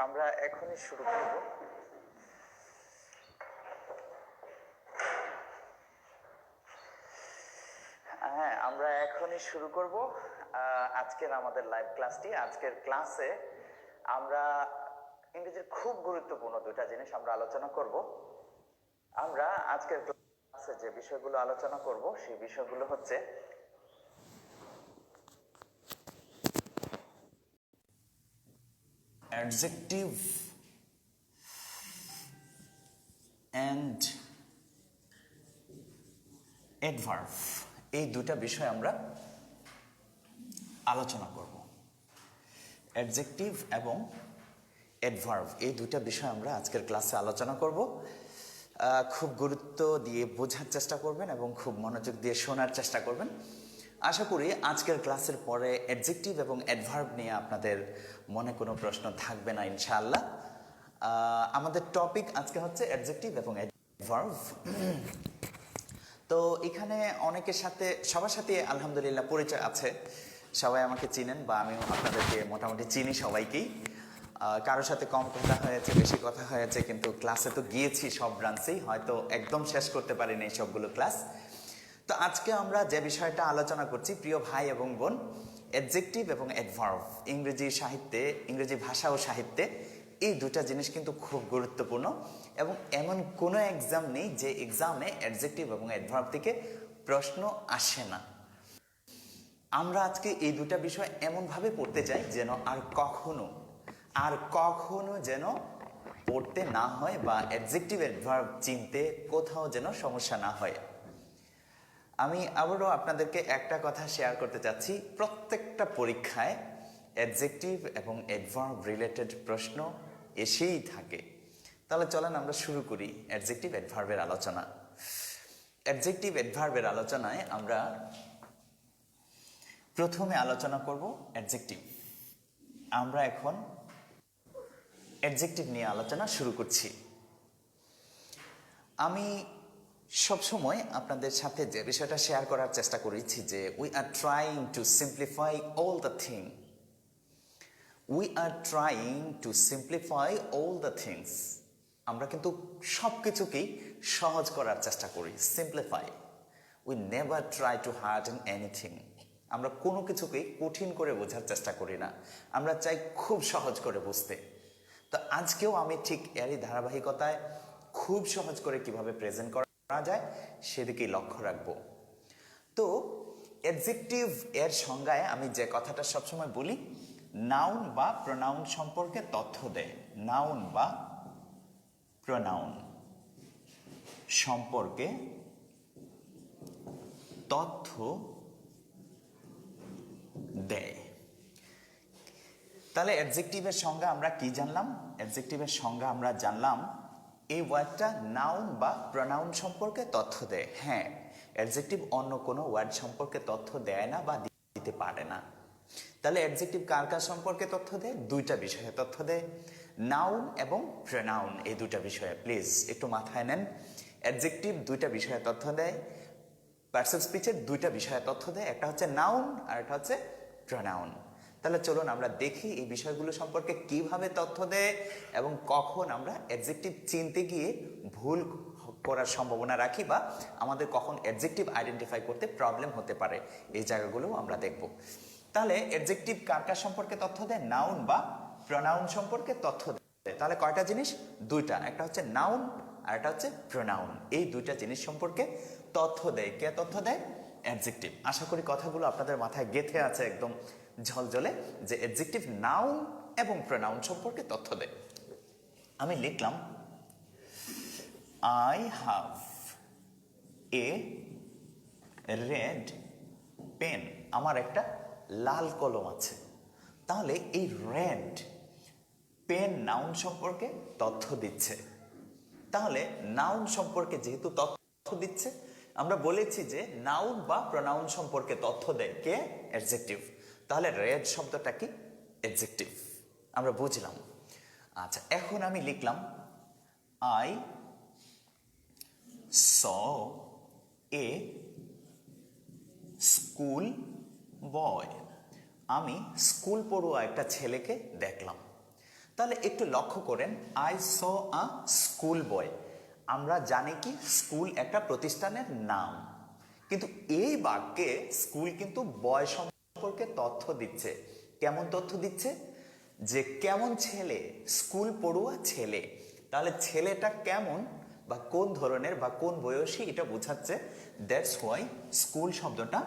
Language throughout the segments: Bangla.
আমরা এখনই শুরু করব। হ্যাঁ, আমরা এখনই শুরু করব আজকের আমাদের লাইভ ক্লাসটি। আজকের ক্লাসে আমরা ইংরেজির খুব গুরুত্বপূর্ণ দুটা জিনিস আমরা আলোচনা করব। আমরা আজকের ক্লাসে যে বিষয়গুলো আলোচনা করব সেই বিষয়গুলো হচ্ছে অ্যাডজেক্টিভ অ্যান্ড অ্যাডভার্ব, এই দুটা বিষয় আমরা আলোচনা করব। অ্যাডজেক্টিভ এবং অ্যাডভার্ব এই দুটা বিষয় আমরা আজকের ক্লাসে আলোচনা করব। খুব গুরুত্ব দিয়ে বোঝার চেষ্টা করবেন এবং খুব মনোযোগ দিয়ে শোনার চেষ্টা করবেন। আশা করি আজকের ক্লাসের পরে অ্যাডজেক্টিভ এবং অ্যাডভার্ব নিয়ে আপনাদের মনে কোনো প্রশ্ন থাকবে না ইনশাআল্লাহ। আমাদের টপিক আজকে হচ্ছে অ্যাডজেক্টিভ এবং অ্যাডভার্ব। তো এখানে অনেকের সাথে সবার সাথে আলহামদুলিল্লাহ পরিচয় আছে, সবাই আমাকে চিনেন বা আমিও আপনাদেরকে মোটামুটি চিনি সবাইকেই। কারোর সাথে কম কথা হয়েছে, বেশি কথা হয়েছে, কিন্তু ক্লাসে তো গিয়েছি সব ব্রাঞ্চেই, হয়তো একদম শেষ করতে পারিনি এই সবগুলো ক্লাস। তো আজকে আমরা যে বিষয়টা আলোচনা করছি প্রিয় ভাই এবং বোন, অ্যাডজেক্টিভ এবং অ্যাডভার্ব ইংরেজি সাহিত্যে, ইংরেজি ভাষা ও সাহিত্যে এই দুটা জিনিস কিন্তু খুব গুরুত্বপূর্ণ এবং এমন কোনো এক্সাম নেই যে এক্সামে অ্যাডজেক্টিভ এবং অ্যাডভার্ব থেকে প্রশ্ন আসে না। আমরা আজকে এই দুটা বিষয় এমনভাবে পড়তে চাই যেন আর কখনো যেন পড়তে না হয় বা অ্যাডজেক্টিভ অ্যাডভার্ব চিনতে কোথাও যেন সমস্যা না হয়। আমি আবারও আপনাদেরকে একটা কথা শেয়ার করতে চাচ্ছি, প্রত্যেকটা পরীক্ষায় অ্যাডজেক্টিভ এবং অ্যাডভার্ব রিলেটেড প্রশ্ন এসেই থাকে। তাহলে চলেন আমরা শুরু করি অ্যাডজেক্টিভ অ্যাডভার্বের আলোচনা। অ্যাডজেক্টিভ অ্যাডভার্বের আলোচনায় আমরা প্রথমে আলোচনা করব অ্যাডজেক্টিভ। আমরা এখন অ্যাডজেক্টিভ নিয়ে আলোচনা শুরু করছি। আমি সবসময় আপনাদের সাথে যে বিষয়টা শেয়ার করার চেষ্টা করেছি যে we are trying to simplify all the thing. We are trying to simplify all the things. আমরা কিন্তু সব কিছুকেই সহজ করার চেষ্টা করি, simplify. We never try to harden anything. আমরা কোনো কিছুকেই কঠিন করে বোঝার চেষ্টা করি না, আমরা চাই খুব সহজ করে বুঝতে। তো আজকেও আমি ঠিক এরই ধারাবাহিকতায় খুব সহজ করে কিভাবে প্রেজেন্ট করা যায় সেদিকেই লক্ষ্য রাখবো। তো অ্যাডজেক্টিভ এর সংজ্ঞায় আমি যে কথাটা সবসময় বলি, নাউন বা প্রোনাউন সম্পর্কে তথ্য দেয়। নাউন বা প্রোনাউন সম্পর্কে তথ্য দেয়। তাহলে অ্যাডজেক্টিভের সংজ্ঞা আমরা কি জানলাম? অ্যাডজেক্টিভের সংজ্ঞা আমরা জানলাম এই ওয়ার্ডটা নাউন বা প্রোনাউন সম্পর্কে তথ্য দেয়। হ্যাঁ, অ্যাডজেক্টিভ অন্য কোনো ওয়ার্ড সম্পর্কে তথ্য দেয় না বা দিতে পারে না। তাহলে অ্যাডজেক্টিভ কার কার সম্পর্কে তথ্য দেয়? দুইটা বিষয়ে তথ্য দেয়, নাউন এবং প্রোনাউন। এই দুইটা বিষয়ে প্লিজ একটু মাথায় নেন। অ্যাডজেক্টিভ দুইটা বিষয়ে তথ্য দেয়, পার্সন স্পিচের দুইটা বিষয়ে তথ্য দেয়, একটা হচ্ছে নাউন আর একটা হচ্ছে প্রোনাউন। তাহলে চলুন আমরা দেখি এই বিষয়গুলো সম্পর্কে কিভাবে তথ্য দেয় এবং কখন আমরা অ্যাডজেক্টিভ চিনতে গিয়ে ভুল করার সম্ভাবনা রাখি বা আমাদের কখন অ্যাডজেক্টিভ আইডেন্টিফাই করতে প্রবলেম হতে পারে, এই জায়গাগুলোও আমরা দেখব। তাহলে অ্যাডজেক্টিভ কার কার সম্পর্কে তথ্য দেয়? নাউন বা প্রোনাউন সম্পর্কে তথ্য দেয়। তাহলে কয়টা জিনিস? দুইটা, একটা হচ্ছে নাউন আর একটা হচ্ছে প্রোনাউন। এই দুইটা জিনিস সম্পর্কে তথ্য দেয়। কে তথ্য দেয়? অ্যাডজেক্টিভ। আশা করি কথাগুলো আপনাদের মাথায় গেঁথে আছে একদম ঝলঝলে, যে অ্যাডজেক্টিভ নাউন এবং প্রোনাউন সম্পর্কে তথ্য দেয়। আমি লিখলাম I have a red pen. আমার একটা লাল কলম আছে। তাহলে এই রেড পেন নাউন সম্পর্কে তথ্য দিচ্ছে। তাহলে নাউন সম্পর্কে যেহেতু তথ্য দিচ্ছে, আমরা বলেছি যে নাউন বা প্রোনাউন সম্পর্কে তথ্য দেয় কে? অ্যাডজেক্টিভ। তাহলে রেড শব্দটা কি? অ্যাডজেক্টিভ। আমরা বুঝলাম। আচ্ছা, এখন আমি লিখলাম আই স এ স্কুল বয়। আমি স্কুল পড়ুয়া একটা ছেলেকে দেখলাম। তাহলে একটু লক্ষ্য করেন, আই স আ স্কুল বয়। আমরা জানি কি স্কুল একটা প্রতিষ্ঠানের নাম, কিন্তু এই বাক্যে স্কুল কিন্তু বয় সম্পর্কে তথ্য দিচ্ছে। কেমন তথ্য দিচ্ছে? যে কেমন ছেলে, স্কুল পড়ুয়া ছেলে। তাহলে ছেলেটা কেমন বা কোন ধরনের বা কোন বয়সী এটা বোঝাচ্ছে। দ্যাটস হোয়াই স্কুল শব্দটা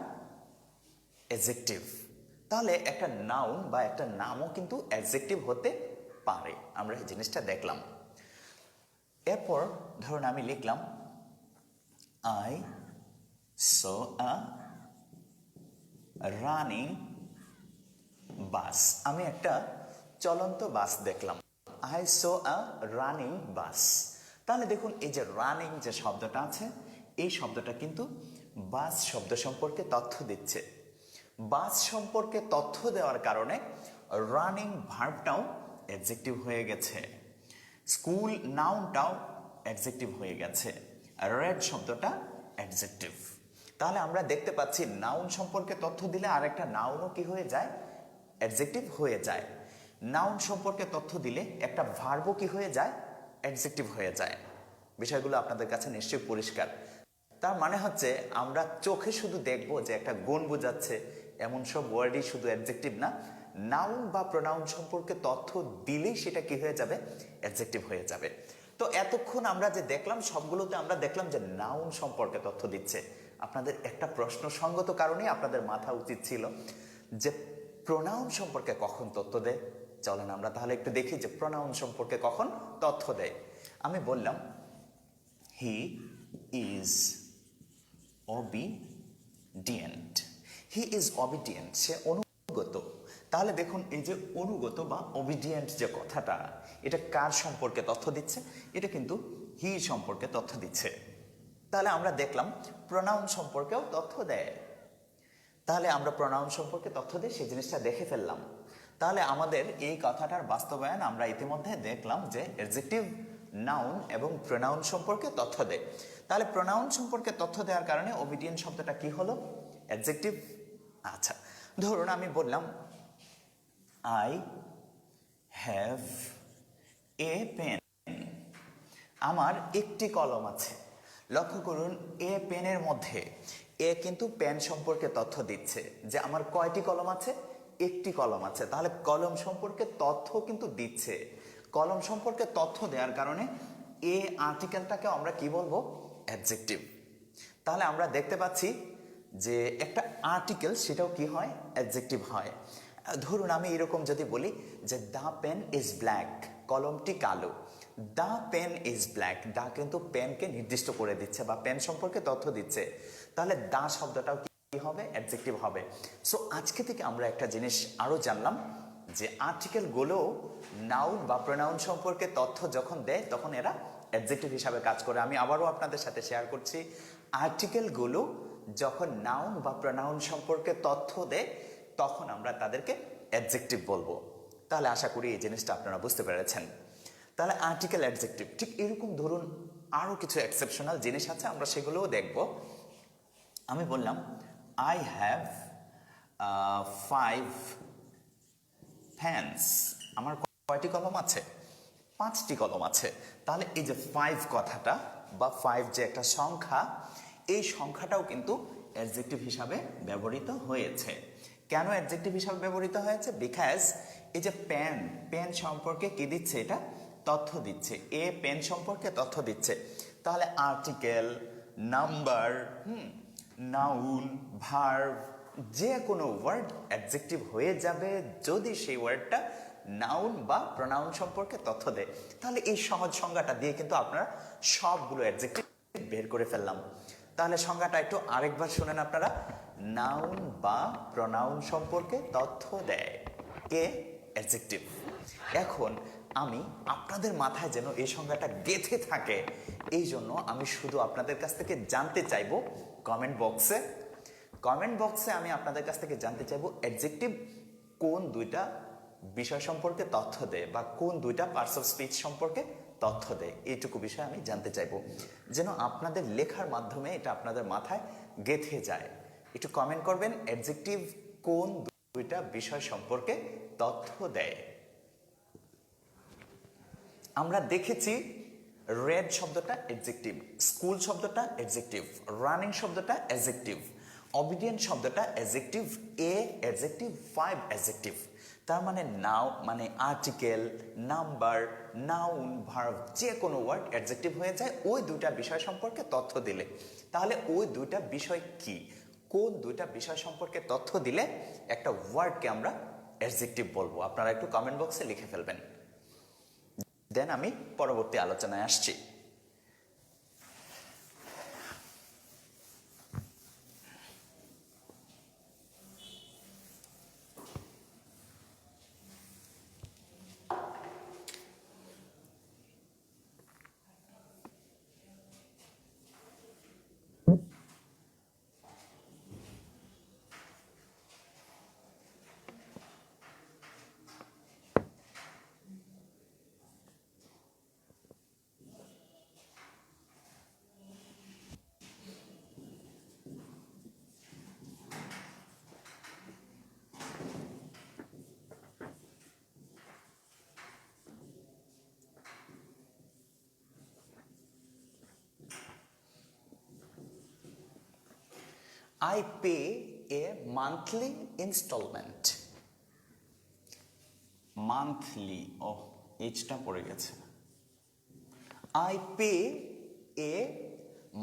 অ্যাডজেক্টিভ। তাহলে একটা নাউন বা একটা নামও কিন্তু অ্যাডজেক্টিভ হতে পারে, আমরা এই জিনিসটা দেখলাম। এরপর ধরুন আমি লিখলাম I so a running bus. আমি একটা চলন্ত বাস দেখলাম। I so a running bus. তাহলে দেখুন এই যে রানিং যে শব্দটা আছে, এই শব্দটা কিন্তু বাস শব্দ সম্পর্কে তথ্য দিচ্ছে। বাস সম্পর্কে তথ্য দেওয়ার কারণে রানিং ভার্বটাও অ্যাডজেক্টিভ হয়ে গেছে, স্কুল নাউনটাও অ্যাডজেক্টিভ হয়ে গেছে, রেড শব্দটা অ্যাডজেক্টিভ। তাহলে আমরা দেখতে পাচ্ছি নাউন সম্পর্কে তথ্য দিলে আরেকটা নাউনও কি হয়ে যায়? অ্যাডজেক্টিভ হয়ে যায়। নাউন সম্পর্কে তথ্য দিলে একটা ভার্বও কি হয়ে যায়? অ্যাডজেক্টিভ হয়ে যায়। বিষয়গুলো আপনাদের কাছে নিশ্চয়ই পরিষ্কার। তার মানে হচ্ছে আমরা চোখে শুধু দেখবো যে একটা গুণ বোঝাচ্ছে এমন সব ওয়ার্ডই শুধু অ্যাডজেক্টিভ না, নাউন বা প্রোনাউন সম্পর্কে তথ্য দিলেই সেটা কি হয়ে যাবে? অ্যাডজেক্টিভ হয়ে যাবে। তো এতক্ষণ আমরা যে দেখলাম সবগুলোতে আমরা দেখলাম যে নাউন সম্পর্কে তথ্য দিচ্ছে। আপনাদের একটা প্রশ্ন সঙ্গত কারণেই আপনাদের মাথা উচিত ছিল যে প্রোনাউন সম্পর্কে কখন তথ্য দেয়। চলেন আমরা তাহলে একটু দেখি যে প্রোনাউন সম্পর্কে কখন তথ্য দেয়। আমি বললাম he is obedient. He is obedient, সে অনুগত। তাহলে দেখুন এই যে অনুগত বা obedient যে কথাটা, এটা কার সম্পর্কে তথ্য দিচ্ছে? এটা কিন্তু হি সম্পর্কে তথ্য দিচ্ছে। তাহলে আমরা দেখলাম প্রোনাউন সম্পর্কেও তথ্য দেয়। তাহলে আমরা প্রোনাউন সম্পর্কে তথ্য দিয়ে সেই জিনিসটা দেখে ফেললাম। তাহলে আমাদের এই কথাটার বাস্তবায়ন আমরা ইতিমধ্যে দেখলাম যে অ্যাডজেক্টিভ নাউন এবং প্রোনাউন সম্পর্কে তথ্য দেয়। তাহলে প্রোনাউন সম্পর্কে তথ্য দেওয়ার কারণে ওবিডিয়েন্ট শব্দটা কি হলো? অ্যাডজেক্টিভ। আচ্ছা, ধরুন আমি বললাম আই হ্যাভ এ পেন। আমার একটি কলম আছে। লক্ষ্য করুন এ পেনের মধ্যে এ কিন্তু পেন সম্পর্কে তথ্য দিচ্ছে যে আমার কয়টি কলম আছে? একটি কলম আছে। তাহলে কলম সম্পর্কে তথ্য কিন্তু দিচ্ছে। কলম সম্পর্কে তথ্য দেওয়ার কারণে এ আর্টিকেলটাকে আমরা কি বলবো? অ্যাডজেক্টিভ। তাহলে আমরা দেখতে পাচ্ছি যে একটা আর্টিকেল সেটাও কি হয়? অ্যাডজেক্টিভ হয়। ধরুন আমি এরকম যদি বলি যে দ্য পেন ইজ ব্ল্যাক, কলমটি কালো। দ্য পেন ইজ ব্ল্যাক, দা কিন্তু পেনকে নির্দিষ্ট করে দিচ্ছে বা পেন সম্পর্কে তথ্য দিচ্ছে। তাহলে দা শব্দটাও কি হবে? অ্যাডজেক্টিভ হবে। সো আজকে থেকে আমরা একটা জিনিস আরো জানলাম যে আর্টিকেলগুলো নাউন বা প্রোনাউন সম্পর্কে তথ্য যখন দেয় তখন এরা অ্যাডজেক্টিভ হিসাবে কাজ করে। আমি আবারও আপনাদের সাথে শেয়ার করছি, আর্টিকেলগুলো যখন নাউন বা প্রোনাউন সম্পর্কে তথ্য দেয় তখন আমরা তাদেরকে অ্যাডজেক্টিভ বলবো। তাহলে আশা করি এই জিনিসটা আপনারা বুঝতে পেরেছেন। তাহলে আর্টিকেল অ্যাডজেক্টিভ ঠিক এরকম ধরুন আরও কিছু এক্সেপশনাল জিনিস আছে, আমরা সেগুলোও দেখব। আমি বললাম আই হ্যাভ 5 পেন্স। আমার কয়টি কলম আছে? 5টি কলম আছে। তাহলে এই যে 5 কথাটা বা 5 যে একটা সংখ্যা, এই সংখ্যাটাও কিন্তু অ্যাডজেক্টিভ হিসাবে ব্যবহৃত হয়েছে। কেন অ্যাডজেক্টিভ হিসাবে ব্যবহৃত হয়েছে? বিকজ এই যে পেন, পেন সম্পর্কে কি দিচ্ছে? এটা তথ্য দিচ্ছে। এ পেন সম্পর্কে তথ্য দিচ্ছে। তাহলে আর্টিকেল, নাম্বার, নাউন, ভার্ব, যে কোনো ওয়ার্ড অ্যাডজেক্টিভ হয়ে যাবে যদি সেই ওয়ার্ডটা নাউন বা প্রোনাউন সম্পর্কে তথ্য দেয়। তাহলে এই সহজ সংজ্ঞাটা দিয়ে কিন্তু আপনারা সবগুলো অ্যাডজেক্টিভ বের করে ফেললাম। তাহলে সংজ্ঞাটা একটু আরেকবার শুনেন আপনারা। নাউন বা প্রোনাউন সম্পর্কে তথ্য দেয় কে? অ্যাডজেক্টিভ। এখন আমি আপনাদের মাথায় যেন এই সংজ্ঞাটা গেঁথে থাকে, এই জন্য আমি শুধু আপনাদের কাছ থেকে জানতে চাইবো কমেন্ট বক্সে আমি আপনাদের কাছ থেকে জানতে চাইবো অ্যাডজেক্টিভ কোন দুইটা বিষয় সম্পর্কে তথ্য দেয় বা কোন দুইটা পার্টস অফ স্পিচ সম্পর্কে তথ্য দেয়, এইটুকু বিষয় আমি জানতে চাইবো, যেন আপনাদের লেখার মাধ্যমে এটা আপনাদের মাথায় গেঁথে যায়। একটু কমেন্ট করবেন অ্যাডজেক্টিভ কোন দুইটা বিষয় সম্পর্কে তথ্য দেয়। আমরা দেখেছি রেড শব্দটা অ্যাডজেক্টিভ, স্কুল শব্দটা অ্যাডজেক্টিভ, রানিং শব্দটা অ্যাডজেক্টিভ, অবিডিয়েন্ট শব্দটা অ্যাডজেক্টিভ, এ অ্যাডজেক্টিভ, ফাইভ অ্যাডজেক্টিভ। তার মানে নাও মানে আর্টিকেল, নাম্বার, নাউন, ভার্ব যে কোনো ওয়ার্ড অ্যাডজেক্টিভ হয়ে যায় ওই দুইটা বিষয় সম্পর্কে তথ্য দিলে। তাহলে ওই দুইটা বিষয় কি, কোন দুইটা বিষয় সম্পর্কে তথ্য দিলে একটা ওয়ার্ডকে আমরা অ্যাডজেক্টিভ বলবো? আপনারা একটু কমেন্ট বক্সে লিখে ফেলবেন, দেন আমি পরবর্তী আলোচনায় আসছি। I pay a monthly installment. Monthly, ও এইচটা পড়ে গেছে। I pay a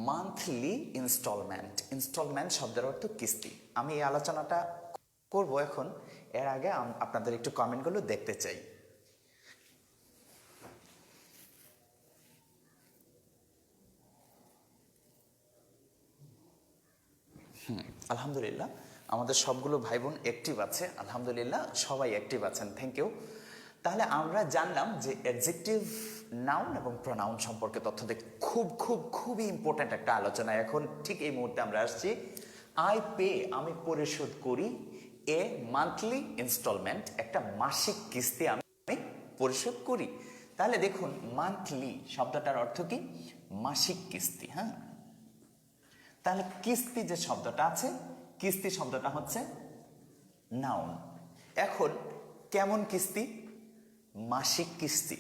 monthly installment. Installment শব্দের অর্থ কিস্তি। আমি এই আলোচনাটা করব এখন, এর আগে আপনাদের একটু কমেন্টগুলো দেখতে চাই। আলহামদুলিল্লাহ, আমাদের সবগুলো ভাই বোন অ্যাক্টিভ আছে, আলহামদুলিল্লাহ সবাই অ্যাক্টিভ আছেন, থ্যাংক ইউ। তাহলে আমরা জানলাম যে অ্যাডজেক্টিভ, নাউন এবং প্রোনাউন সম্পর্কে তথ্য দেখ খুবই ইম্পর্ট্যান্ট একটা আলোচনা। এখন ঠিক এই মুহূর্তে আমরা আসছি আই পে, আমি পরিশোধ করি, এ মান্থলি ইনস্টলমেন্ট, একটা মাসিক কিস্তি আমি পরিশোধ করি। তাহলে দেখুন মান্থলি শব্দটার অর্থ কি? মাসিক কিস্তি। হ্যাঁ, তাহলে কিস্তি যে শব্দটা আছে, কিস্তি শব্দটা হচ্ছে নাউন। এখন কেমন কিস্তি? মাসিক কিস্তি।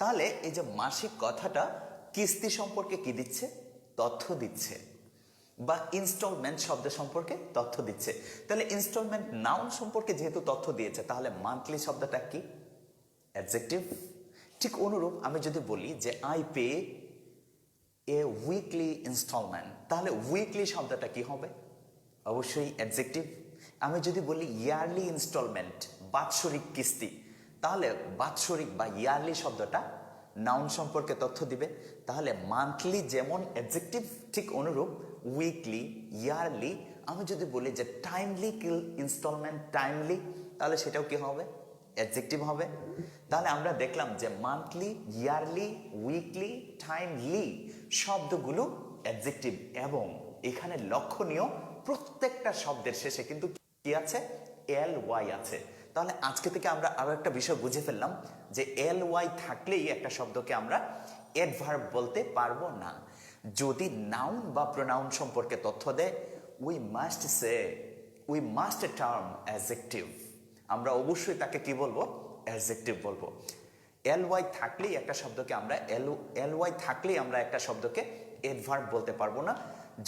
তাহলে এই যে মাসিক কথাটা কিস্তি সম্পর্কে কি দিচ্ছে? তথ্য দিচ্ছে, বা ইনস্টলমেন্ট শব্দ সম্পর্কে তথ্য দিচ্ছে। তাহলে ইনস্টলমেন্ট নাউন সম্পর্কে যেহেতু তথ্য দিয়েছে, তাহলে মান্থলি শব্দটা কি? অ্যাডজেক্টিভ। ঠিক অনুরূপ আমি যদি বলি যে I pay a weekly instalment, তাহলে উইকলি শব্দটা কি হবে? অবশ্যই অ্যাডজেক্টিভ। আমি যদি বলি ইয়ারলি ইনস্টলমেন্ট, বাৎসরিক কিস্তি, তাহলে বাৎসরিক বা ইয়ারলি শব্দটা নাউন সম্পর্কে তথ্য দিবে। তাহলে মান্থলি যেমন অ্যাডজেক্টিভ, ঠিক অনুরূপ উইকলি, ইয়ারলি। আমি যদি বলি যে টাইমলি ইনস্টলমেন্ট, টাইমলি, তাহলে সেটাও কি হবে? অ্যাডজেক্টিভ হবে। তাহলে আমরা দেখলাম যে মান্থলি, ইয়ারলি, উইকলি, টাইমলি শব্দগুলো অ্যাডজেক্টিভ, এবং এখানে লক্ষণীয় প্রত্যেকটা শব্দের শেষে কিন্তু কি আছে? এল ওয়াই আছে। তাহলে আজকে থেকে আমরা আরো একটা বিষয় বুঝে ফেললাম যে এল ওয়াই থাকলেই একটা শব্দকে আমরা অ্যাডভার্ব বলতে পারবো না। যদি নাউন বা প্রোনাউন সম্পর্কে তথ্য দেয়, উই মাস্ট টার্ম অ্যাডজেক্টিভ, আমরা অবশ্যই তাকে কি বলবো? অ্যাডজেক্টিভ বলবো। এল ওয়াই থাকলেই একটা শব্দকে আমরা এল ওয়াই থাকলেই আমরা একটা শব্দকে অ্যাডভার্ব বলতে পারবো না।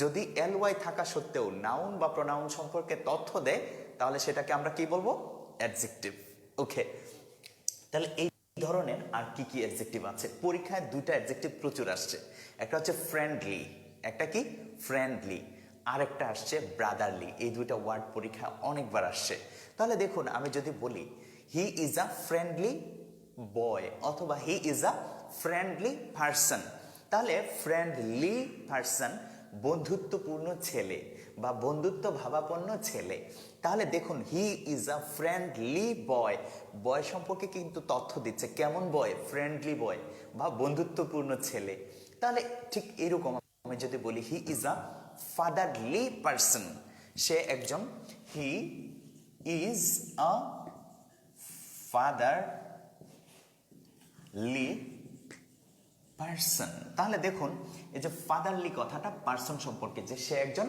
যদি এল ওয়াই থাকা সত্ত্বেও নাউন বা প্রোনাউন সম্পর্কে তথ্য দেয়, তাহলে সেটাকে আমরা কি বলবো? অ্যাডজেক্টিভ। ওকে, তাহলে এই ধরনের আর কি কি অ্যাডজেক্টিভ আছে? পরীক্ষায় দুইটা অ্যাডজেক্টিভ প্রচুর আসছে, একটা হচ্ছে ফ্রেন্ডলি, একটা কি? ফ্রেন্ডলি, আরেকটা আসছে ব্রাদারলি। এই দুইটা ওয়ার্ড পরীক্ষায় অনেকবার আসছে। তাহলে দেখুন আমি যদি বলি হি ইজ আ ফ্রেন্ডলি বয়, অথবা হি ইজ আ ফ্রেন্ডলি পারসন, তাহলে ফ্রেন্ডলি পারসন বন্ধুত্বপূর্ণ ছেলে বা বন্ধুত্ব ভাবাপন্ন ছেলে। তাহলে দেখুন হি ইজ আ ফ্রেন্ডলি বয়, বয় সম্পর্কে কিন্তু তথ্য দিচ্ছে। কেমন বয়? ফ্রেন্ডলি বয় বা বন্ধুত্বপূর্ণ ছেলে। তাহলে ঠিক এরকম আমি যদি বলি he is a fatherly person, সে একজন, he is a fatherly person. তাহলে দেখুন এই যে ফাদারলি কথাটা পারসন সম্পর্কে, যে সে একজন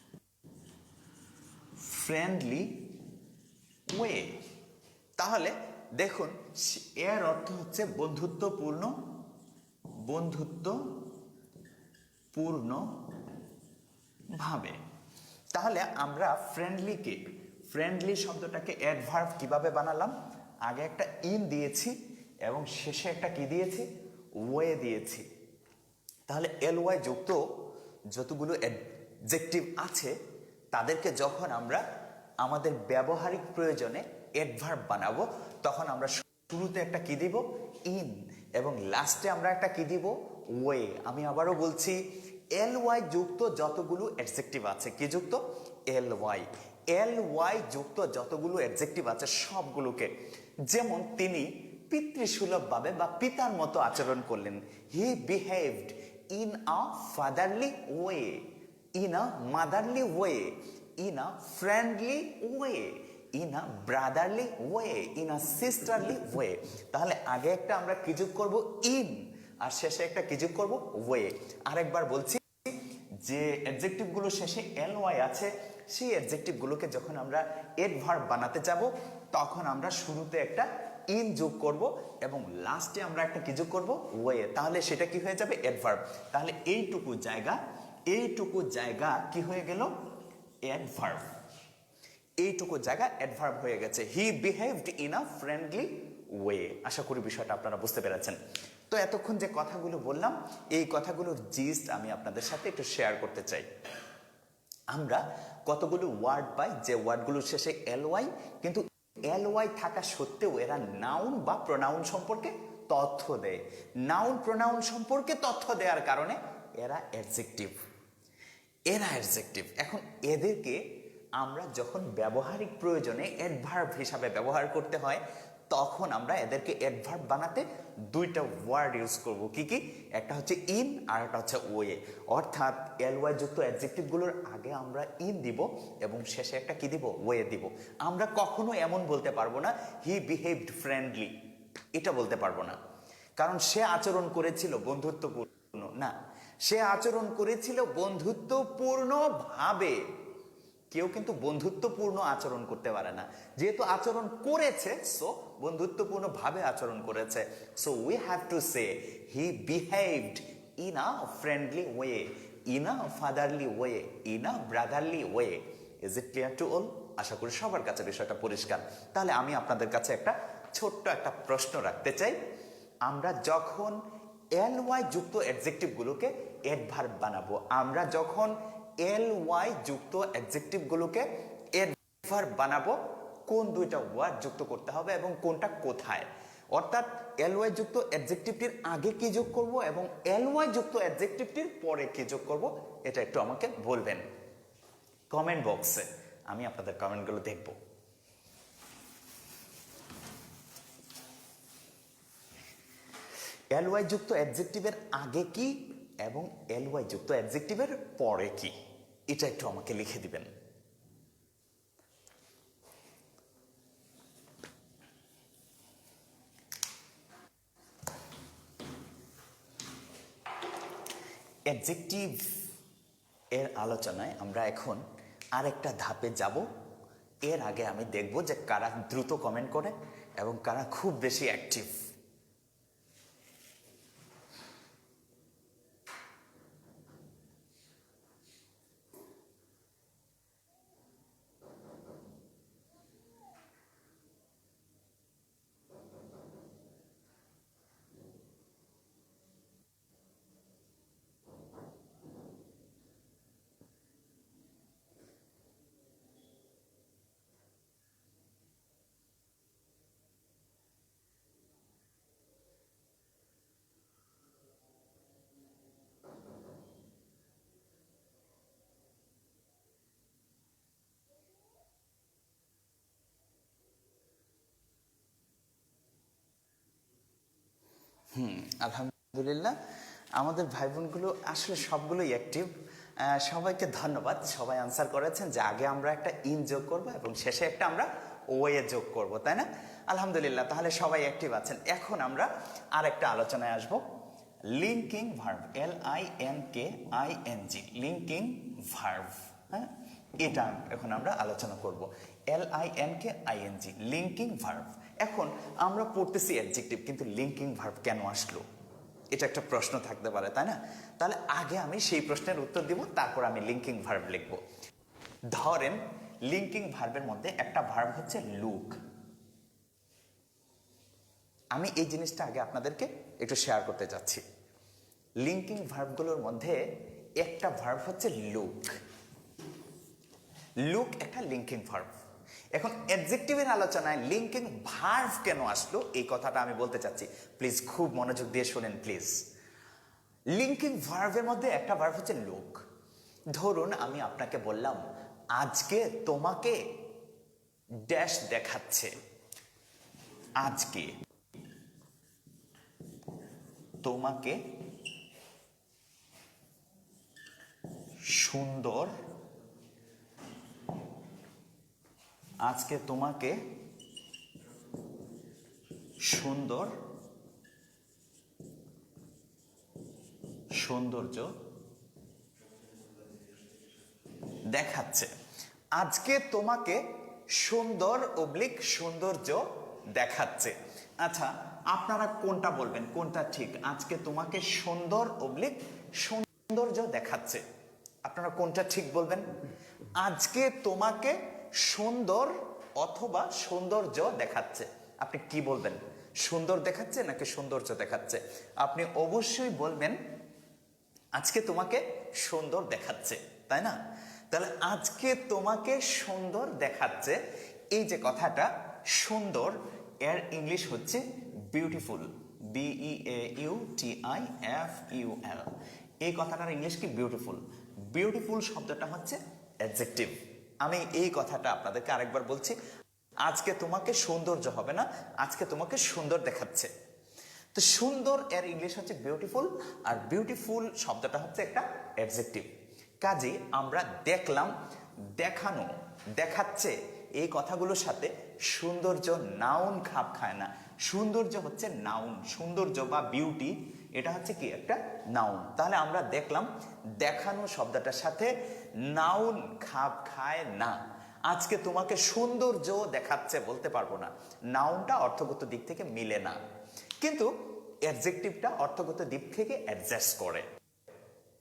ফ্রেন্ডলি ওয়ে। তাহলে দেখুন এর অর্থ হচ্ছে বন্ধুত্বপূর্ণ, বন্ধুত্বপূর্ণ ভাবে। তাহলে আমরা ফ্রেন্ডলি শব্দটাকে অ্যাডভার্ব কিভাবে বানালাম? আগে একটা ইন দিয়েছি এবং শেষে একটা কি দিয়েছি? ওয়ে দিয়েছি। তাহলে এল ওয়াই যুক্ত যতগুলো অ্যাডজেক্টিভ আছে তাদেরকে যখন আমরা আমাদের ব্যবহারিক প্রয়োজনে অ্যাডভার্ব বানাবো তখন আমরা শুরুতে একটা কি দিব? ইন, এবং লাস্টে আমরা একটা কি দিব? ওয়ে। আমি আবারও বলছি, এল ওয়াই যুক্ত যতগুলো অ্যাডজেক্টিভ আছে, কি যুক্ত? এল ওয়াই যুক্ত যতগুলো অ্যাডজেক্টিভ আছে সবগুলোকে, যেমন তিনি পিতৃসুলভভাবে বা পিতার মতো আচরণ করলেন, he behaved in a fatherly way, in a motherly way, in a friendly way, in a brotherly way, in a sisterly way. তাহলে আগে একটা আমরা কি যোগ করব? ইন, আর শেষে একটা কি যোগ করব? ওয়ে। আরেকবার বলছি, যে অ্যাডজেক্টিভগুলো শেষে এল ওয়াই আছে সেই অ্যাডজেক্টিভগুলোকে যখন আমরা অ্যাডভার্ব বানাতে যাব তখন আমরা শুরুতে একটা ইন যোগ করব এবং লাস্টে আমরা একটা কি যোগ করব? ওয়ে। তাহলে সেটা কি হয়ে যাবে? অ্যাডভার্ব। তাহলে এইটুকু জায়গা কি হয়ে গেল? অ্যাডভার্ব। এইটুকু জায়গা অ্যাডভার্ব হয়ে গেছে। He behaved in a friendly way. আশা করি বিষয়টা আপনারা বুঝতে পেরেছেন। তো এতক্ষণ যে কথাগুলো বললাম এই কথাগুলোর জিস্ট আমি আপনাদের সাথে একটু শেয়ার করতে চাই। আমরা কতগুলো ওয়ার্ড পাই যে ওয়ার্ডগুলোর শেষে এল ওয়াই, কিন্তু এল ওয়াই থাকা সত্ত্বেও এরা নাউন বা প্রোনাউন সম্পর্কে তথ্য দেয়। নাউন প্রোনাউন সম্পর্কে তথ্য দেওয়ার কারণে এরা অ্যাডজেক্টিভ। এখন এদেরকে আমরা যখন ব্যবহারিক প্রয়োজনে অ্যাডভার্ব হিসাবে ব্যবহার করতে হয় তখন আমরা এদেরকে অ্যাডভার্ব বানাতে দুইটা ওয়ার্ড ইউজ করব। কি কি? একটা হচ্ছে ইন আর একটা হচ্ছে ওয়ে। অর্থাৎ এল ওয়াই যুক্ত অ্যাডজেক্টিভগুলোর আগে আমরা ইন দিব এবং শেষে একটা কি দিব? ওয়ে দিব। আমরা কখনো এমন বলতে পারবো না হি বিহেভড ফ্রেন্ডলি, এটা বলতে পারবো না, কারণ সে আচরণ করেছিল বন্ধুত্বপূর্ণ না, সে আচরণ করেছিল বন্ধুত্বপূর্ণ ভাবে। কেউ কিন্তু বন্ধুত্বপূর্ণ আচরণ করতে পারে না, যেহেতু আচরণ করেছে সো বন্ধুত্বপূর্ণ ভাবে আচরণ করেছে। So we have to say he behaved in a friendly way, in a fatherly way, in a brotherly way. Is it clear to all? আশা করি সবার কাছে বিষয়টা পরিষ্কার। তাহলে আমি আপনাদের কাছে একটা ছোট্ট একটা প্রশ্ন রাখতে চাই। আমরা যখন এল ওয়াই যুক্ত অ্যাডজেক্টিভগুলোকে অ্যাডভার্ব বানাবো, আমরা যখন এল ওয়াই যুক্ত অ্যাডজেক্টিভগুলোকে অ্যাডভার্ব বানাবো, কোন দুইটা ওয়ার্ড যুক্ত করতে হবে এবং কোনটা কোথায়? অর্থাৎ এল ওয়াই যুক্ত অ্যাডজেক্টিভটির আগে কি যোগ করব এবং এল ওয়াই যুক্ত অ্যাডজেক্টিভটির পরে কি যোগ করব, এটা একটু আমাকে বলবেন কমেন্ট বক্সে। আমি আপনাদের কমেন্টগুলো দেখব। এল ওয়াই যুক্ত অ্যাডজেক্টিভের আগে কি এবং এল ওয়াই যুক্ত অ্যাডজেক্টিভের পরে কি, এটা একটু আমাকে লিখে দিবেন। অ্যাডজেক্টিভ এর আলোচনায় আমরা এখন আরেকটা ধাপে যাব। এর আগে আমি দেখব যে কারা দ্রুত কমেন্ট করে এবং কারা খুব বেশি অ্যাক্টিভ। আলহামদুলিল্লাহ, আমাদের ভাই বোনগুলো আসলে সবগুলোই অ্যাক্টিভ। সবাইকে ধন্যবাদ, সবাই আনসার করেছেন যে আগে আমরা একটা ইন যোগ করব এবং শেষে একটা আমরা ওয়ে যোগ করব, তাই না? আলহামদুলিল্লাহ, তাহলে সবাই অ্যাক্টিভ আছেন। এখন আমরা আরেকটা আলোচনায় আসব, linking verb, LINKING, linking verb. হ্যাঁ, এটা এখন আমরা আলোচনা করব। LINKING, linking verb. এখন আমরা পড়তেছি অ্যাডজেক্টিভ, কিন্তু লিঙ্কিং ভার্ব কেন আসলো, এটা একটা প্রশ্ন থাকতে পারে, তাই না? তাহলে আগে আমি সেই প্রশ্নের উত্তর দিব, তারপর আমি লিঙ্কিং ভার্ব লিখব। ধরেন লিঙ্কিং ভার্বের মধ্যে একটা ভার্ব হচ্ছে লুক। আমি এই জিনিসটা আগে আপনাদেরকে একটু শেয়ার করতে চাচ্ছি। লিঙ্কিং ভার্বগুলোর মধ্যে একটা ভার্ব হচ্ছে লুক। লুক একটা লিঙ্কিং ভার্ব। এখন অ্যাডজেক্টিভের আলোচনায় লিঙ্কিং ভার্ব কেন আসলো, এই কথাটা আমি বলতে চাচ্ছি। প্লিজ খুব মনোযোগ দিয়ে শুনেন প্লিজ। লিঙ্কিং ভার্বের মধ্যে একটা ভার্ব হচ্ছে লুক। ধরুন আমি আপনাকে বললাম, আজকে তোমাকে ড্যাশ দেখাচ্ছে। আজকে তোমাকে সুন্দর, আজকে তোমাকে সুন্দর, সৌন্দর্য দেখাচ্ছে। আজকে তোমাকে সুন্দর অবলিক সৌন্দর্য দেখাচ্ছে। আচ্ছা, আপনারা কোনটা বলবেন, কোনটা ঠিক? আজকে তোমাকে সুন্দর অবলিক সৌন্দর্য দেখাচ্ছে, আপনারা কোনটা ঠিক বলবেন? আজকে তোমাকে সুন্দর অথবা সৌন্দর্য দেখাচ্ছে, আপনি কি বলবেন? সুন্দর দেখাচ্ছে নাকি সৌন্দর্য দেখাচ্ছে? আপনি অবশ্যই বলবেন আজকে তোমাকে সুন্দর দেখাচ্ছে, তাই না? তাহলে আজকে তোমাকে সুন্দর দেখাচ্ছে, এই যে কথাটা সুন্দর, এর ইংলিশ হচ্ছে বিউটিফুল, BEAUTIFUL। এই কথাটার ইংলিশ কি? বিউটিফুল। বিউটিফুল শব্দটা হচ্ছে অ্যাডজেক্টিভ। আমি এই কথাটা আপনাদেরকে আরেকবার বলছি, আজকে তোমাকে সৌন্দর্য হবে না, আজকে তোমাকে সুন্দর দেখাচ্ছে। তো সুন্দর এর ইংলিশ হচ্ছে বিউটিফুল, আর বিউটিফুল শব্দটা হচ্ছে একটা অ্যাডজেক্টিভ। কাজে আমরা দেখলাম দেখানো, দেখাচ্ছে, এই কথাগুলোর সাথে সৌন্দর্য নাউন খাপ খায় না। সৌন্দর্য হচ্ছে নাউন, সৌন্দর্য বা বিউটি এটা হচ্ছে কি? একটা নাউন। তাহলে আমরা দেখলাম দেখানো শব্দটার সাথে নাউন খাপ খায় না। আজকে তোমাকে সৌন্দর্য দেখাচ্ছে বলতে পারবো না, নাউনটা অর্থগত দিক থেকে মিলে না, কিন্তু অ্যাডজেক্টিভটা অর্থগত দিক থেকে অ্যাডজাস্ট করে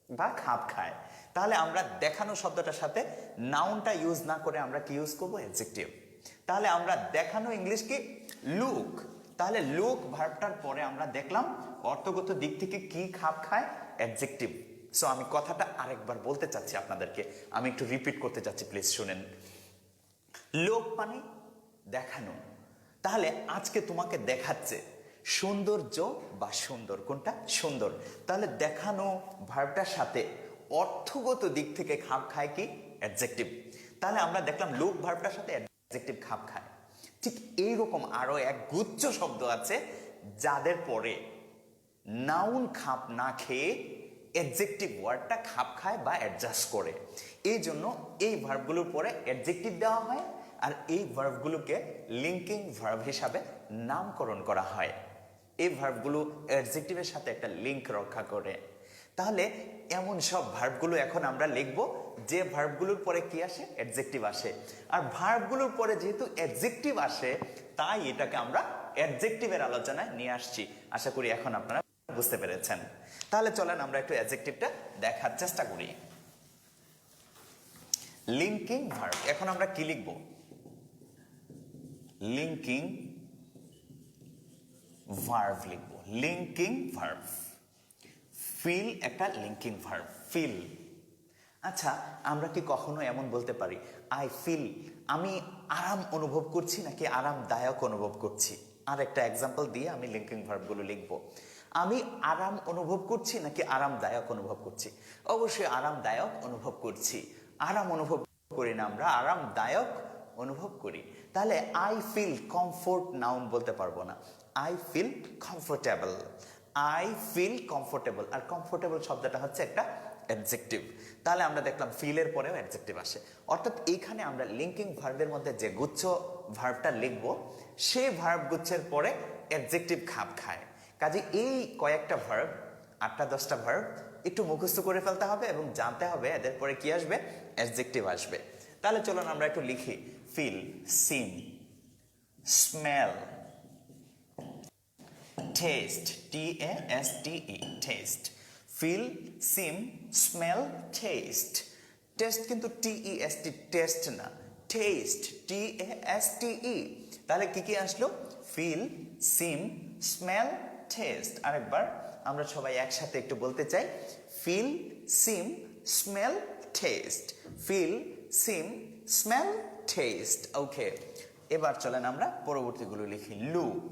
বা খাপ খায়। তাহলে আমরা দেখানো শব্দটার সাথে নাউনটা ইউজ না করে আমরা কি ইউজ করবো? অ্যাডজেক্টিভ। তাহলে আমরা দেখানো ইংলিশ কি? লুক। তাহলে লুক ভার্বটার পরে আমরা দেখলাম অর্থগত দিক থেকে কি খাপ খায়? অ্যাডজেক্টিভ। সো আমি কথাটা আরেকবার বলতে চাচ্ছি আপনাদেরকে, আমি একটু রিপিট করতে চাচ্ছি, প্লিজ শুনেন। লোক মানে দেখানো। তাহলে আজকে তোমাকে দেখাচ্ছে সৌন্দর্য বা সুন্দর, কোনটা? সুন্দর। তাহলে দেখানো ভার্বটার সাথে অর্থগত দিক থেকে খাপ খায় কি? অ্যাডজেক্টিভ। তাহলে আমরা দেখলাম লুক ভার্বটার সাথে অ্যাডজেক্টিভ খাপ খায়। ঠিক এইরকম আরো এক গুচ্ছ শব্দ আছে যাদের পরে নাউন খাপ না খেয়ে অ্যাডজেক্টিভ ওয়ার্ডটা খাপ খায় বা অ্যাডজাস্ট করে। এই জন্য এই ভার্বগুলোর পরে অ্যাডজেক্টিভ দেওয়া হয়, আর এই ভার্বগুলোকে লিঙ্কিং ভার্ব হিসাবে নামকরণ করা হয়। এই ভার্বগুলো অ্যাডজেক্টিভের সাথে একটা লিঙ্ক রক্ষা করে। তাহলে এমন সব ভার্বগুলো এখন আমরা লিখব যে ভার্বগুলোর পরে কি আসে? অ্যাডজেক্টিভ আসে। আর ভার্বগুলোর পরে যেহেতু অ্যাডজেক্টিভ আসে, তাই এটাকে আমরা অ্যাডজেক্টিভের আলোচনায় নিয়ে আসছি। আশা করি এখন আপনারা বুঝতে পেরেছেন। তাহলে চলেন আমরা একটু অ্যাডজেক্টিভটা দেখার চেষ্টা করি। লিঙ্কিং ভার্ব, এখন আমরা কি লিখব? লিঙ্কিং ভার্ব লিখব। Linking verb. ফিল একটা লিঙ্কিং ভার্ব, ফিল। আচ্ছা, আমরা কি কখনো এমন বলতে পারি আই ফিল, আমি আরাম অনুভব করছি নাকি আরামদায়ক অনুভব করছি? আর একটা এক্সাম্পল দিয়ে আমি লিঙ্কিং ভার্বগুলো লিখব। আমি আরাম অনুভব করছি নাকি আরামদায়ক অনুভব করছি? অবশ্যই আরামদায়ক অনুভব করছি। আরাম অনুভব করি না, আমরা আরামদায়ক অনুভব করি। তাহলে আই ফিল কমফোর্ট নাউন বলতে পারবো না, I feel comfortable. I feel comfortable, আর কমফোর্টেবল শব্দটা হচ্ছে একটা অ্যাডজেক্টিভ। তাহলে আমরা দেখলাম ফিলের পরেও অ্যাডজেক্টিভ আসে। অর্থাৎ এইখানে আমরা লিঙ্কিং ভার্বের মধ্যে যে গুচ্ছ ভার্বটা লিখব, সেই ভার্ব গুচ্ছের পরে অ্যাডজেক্টিভ খাপ খায়। কাজে এই কয়েকটা ভার্ব, 8-10টা ভার্ব একটু মুখস্থ করে ফেলতে হবে এবং জানতে হবে এদের পরে কি আসবে? অ্যাডজেক্টিভ আসবে। তাহলে চলুন আমরা একটু লিখি, feel, seem, smell, taste, TASTE, taste. Feel, seem, smell, taste. Taste কিন্তু TEST, টেস্ট না, টেস্ট, TASTE। তাহলে কি কি আসলো? Feel, seem, smell, taste. আরেকবার আমরা সবাই একসাথে একটু বলতে চাই, feel, seem, smell, taste. Feel, seem, smell, taste. Okay, এবার চলেন আমরা পরবর্তীগুলো লিখি। Look,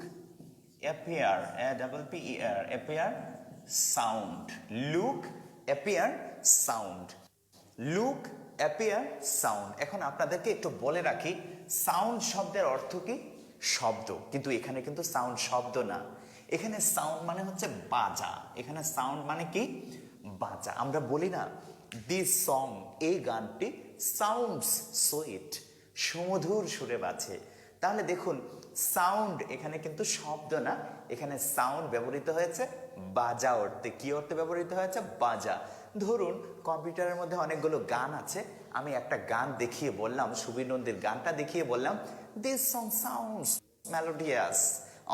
appear, APPER, appear, sound, look, appear, sound, look, appear, sound। এখন আপনাদেরকে একটু বলে রাখি, সাউন্ড শব্দের অর্থ কি? শব্দ। কিন্তু এখানে কিন্তু সাউন্ড শব্দ না, এখানে সাউন্ড মানে হচ্ছে বাজা। এখানে সাউন্ড মানে কি? বাজা। আমরা বলি না, দিস সং, এই গানটি সাউন্ডস সুইট, সুমধুর সুরে বাজে। তাহলে দেখুন, সাউন্ড এখানে কিন্তু শব্দ না, এখানে সাউন্ড ব্যবহৃত হয়েছে বাজা অর্থে। কি অর্থে ব্যবহৃত হয়েছে? বাজা। ধরুন কম্পিউটারের মধ্যে অনেকগুলো গান আছে, আমি একটা গান দেখিয়ে বললাম, সুবীর নন্দীর গানটা দেখিয়ে বললাম, দিস সং সাউন্ডস মেলোডিয়াস,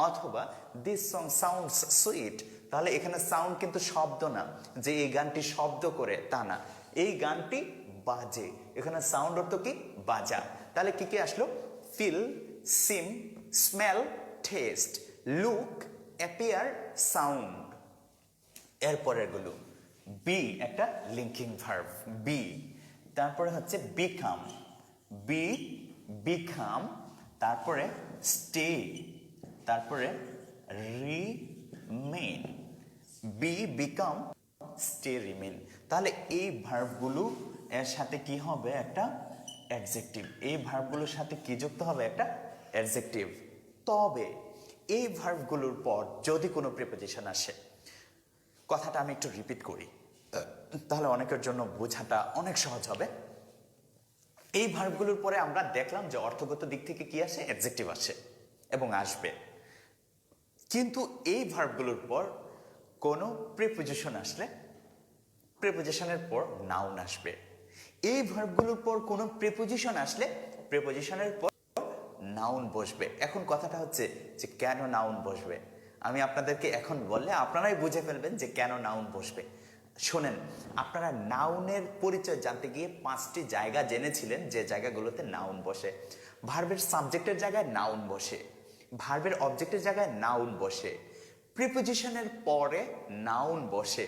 অথবা দিস সং সাউন্ডস সুইট। তাহলে এখানে সাউন্ড কিন্তু শব্দ না, যে এই গানটি শব্দ করে তা না, এই গানটি বাজে। এখানে সাউন্ড অর্থ কি? বাজা। তাহলে কি কি আসলো? Feel, seem, smell, taste, look, appear, sound. এরপরের গুলো, বি একটা লিঙ্কিং ভার্ব, বি। তারপরে হচ্ছে বিকাম, বি, বিকাম। তারপরে স্টে, তারপরে remain, be, become, stay, remain. তাহলে এই ভার্বগুলো এর সাথে কি হবে? একটা অ্যাডজেক্টিভ। এই ভার্বগুলোর সাথে কি যুক্ত হবে? একটা অ্যাডজেক্টিভ। তবে এই ভার্বগুলোর পর যদি কোনো প্রিপোজিশন আসে, কথাটা আমি একটু রিপিট করি, তাহলে অনেকের জন্য বোঝাটা অনেক সহজ হবে। এই ভার্বগুলোর পরে আমরা দেখলাম যে অর্থগত দিক থেকে কি আসে? অ্যাডজেক্টিভ আসে এবং আসবে। কিন্তু এই ভার্বগুলোর পর কোনো প্রিপোজিশন আসলে, প্রিপোজিশনের পর নাউন আসবে। এই ভার্বগুলোর পর কোনো প্রিপোজিশন আসলে, প্রিপোজিশনের পর নাউন বসবে। এখন কথাটা হচ্ছে যে কেন নাউন বসবে, আমি আপনাদেরকে এখন বললে আপনারাই বুঝে ফেলবেন যে কেন নাউন বসবে। শোনেন, আপনারা নাউনের পরিচয় জানতে গিয়ে 5টি জায়গা জেনেছিলেন যে জায়গাগুলোতে নাউন বসে। ভার্বের সাবজেক্টের জায়গায় নাউন বসে, ভার্বের অবজেক্টের জায়গায় নাউন বসে, প্রিপোজিশনের পরে নাউন বসে,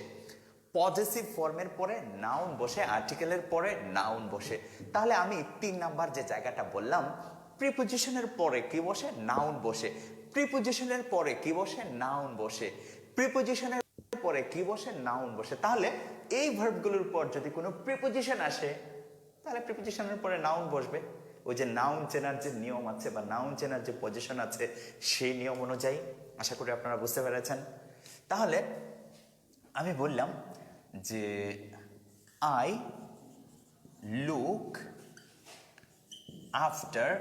পজেসিভ ফর্মের পরে নাউন বসে, আর্টিকেলের পরে নাউন বসে। তাহলে আমি 3 নাম্বার যে জায়গাটা বললাম, প্রিপোজিশনের পরে কি বসে? নাউন বসে। প্রিপোজিশনের পরে কি বসে? নাউন বসে। প্রিপোজিশনের পরে কি বসে? নাউন বসে। তাহলে এই ভার্বগুলোর পর যদি কোনো প্রিপোজিশন আসে, তাহলে প্রিপোজিশনের পরে নাউন বসবে। ওই যে নাউন চেনার যে নিয়ম আছে বা নাউন চেনার যে পজিশন আছে, সেই নিয়ম অনুযায়ী। আশা করি আপনারা বুঝতে পেরেছেন। তাহলে আমি বললাম যে I look after,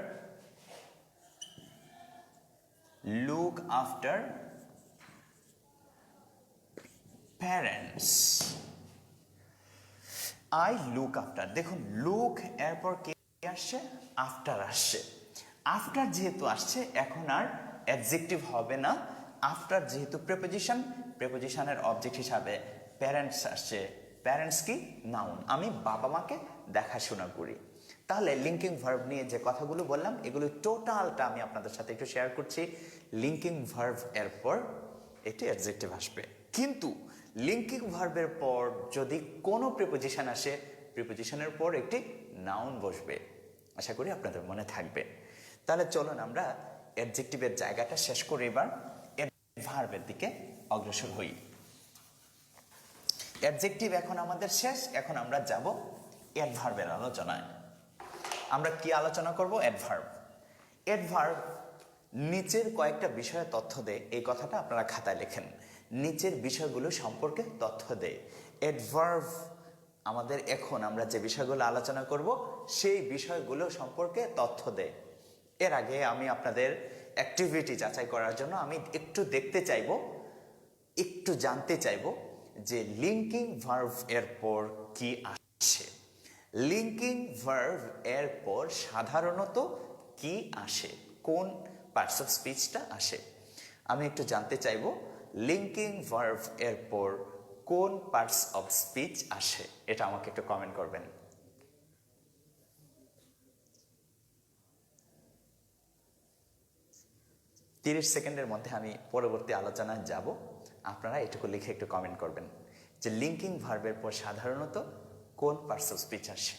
look after parents, I look after। দেখুন, লুক এরপর কি আসছে? আফটার আসছে। আফটার যেহেতু আসছে, এখন আর অ্যাডজেক্টিভ হবে না। আফটার যেহেতু প্রিপোজিশন, প্রিপোজিশনের অবজেক্ট হিসাবে প্যারেন্টস আসছে। প্যারেন্টস কি? নাউন। আমি বাবা মাকে দেখাশোনা করি। তাহলে লিঙ্কিং ভার্ব নিয়ে যে কথাগুলো বললাম, এগুলো টোটালটা আমি আপনাদের সাথে একটু শেয়ার করছি। লিঙ্কিং ভার্ব এর পর একটি অ্যাডজেক্টিভ আসবে, কিন্তু লিঙ্কিং ভার্বের পর যদি কোনো প্রিপোজিশন আসে, প্রিপোজিশনের পর একটি নাউন বসবে। আশা করি আপনাদের মনে থাকবে। তাহলে চলুন আমরা অ্যাডজেক্টিভের জায়গাটা শেষ করে এবার ভার্বের দিকে অগ্রসর হই। অ্যাডজেক্টিভ এখন আমাদের শেষ, এখন আমরা যাব অ্যাডভার্বের আলোচনায়। আমরা কি আলোচনা করব? অ্যাডভার্ব। অ্যাডভার্ব নিচের কয়েকটা বিষয়ে তথ্য দেয়, এই কথাটা আপনারা খাতায় লেখেন। নিচের বিষয়গুলো সম্পর্কে তথ্য দেয়। অ্যাডভার্ব আমাদের এখন আমরা যে বিষয়গুলো আলোচনা করব, সেই বিষয়গুলো সম্পর্কে তথ্য দেয়। এর আগে আমি আপনাদের অ্যাক্টিভিটি যাচাই করার জন্য আমি একটু দেখতে চাইব, একটু জানতে চাইব যে লিঙ্কিং ভার্ব এর পর কি আসে। লিঙ্কিং ভার্ব এর পর সাধারণত কি আসে, কোন পার্টস অফ স্পিচটা আসে? আমি একটু জানতে চাইব লিঙ্কিং ভার্ব এর পর কোন পার্টস অফ স্পিচ আসে, এটা আমাকে একটু কমেন্ট করবেন। তিরিশ সেকেন্ডের মধ্যে আমি পরবর্তী আলোচনায় যাব, আপনারা এটুকু লিখে একটু কমেন্ট করবেন যে লিঙ্কিং ভার্বের পর সাধারণত কোন পার্টস অফ স্পিচ আসে।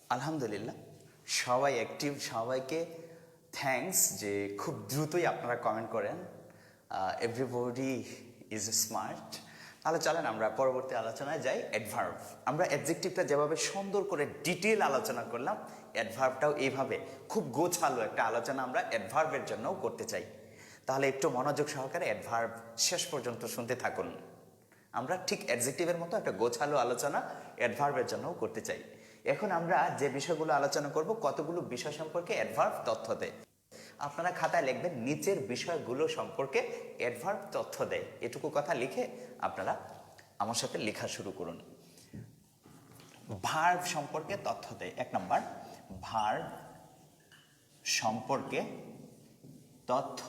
আলহামদুলিল্লাহ, সবাই অ্যাক্টিভ, সবাইকে থ্যাঙ্কস যে খুব দ্রুতই আপনারা কমেন্ট করেন। Everybody is smart. তাহলে চলেন আমরা পরবর্তী আলোচনায় যাই। অ্যাডভার্ব, আমরা অ্যাডজেক্টিভটা যেভাবে সুন্দর করে ডিটেল আলোচনা করলাম, অ্যাডভার্বটাও এইভাবে খুব গোছালো একটা আলোচনা আমরা অ্যাডভার্বের জন্যও করতে চাই। তাহলে একটু মনোযোগ সহকারে অ্যাডভার্ব শেষ পর্যন্ত শুনতে থাকুন। আমরা ঠিক অ্যাডজেক্টিভের মতো একটা গোছালো আলোচনা অ্যাডভার্বের জন্যও করতে চাই। এখন আমরা যে বিষয়গুলো আলোচনা করব, কতগুলো বিষয় সম্পর্কে অ্যাডভার্ব তথ্য দেয়। আপনারা খাতায় লিখবেন নিচের বিষয়গুলো সম্পর্কে অ্যাডভার্ব তথ্য দেয়, এটুকু কথা লিখে আপনারা আমার সাথে লেখা শুরু করুন। ভার্ব সম্পর্কে তথ্য দেয়। 1 নাম্বার, ভার্ব সম্পর্কে তথ্য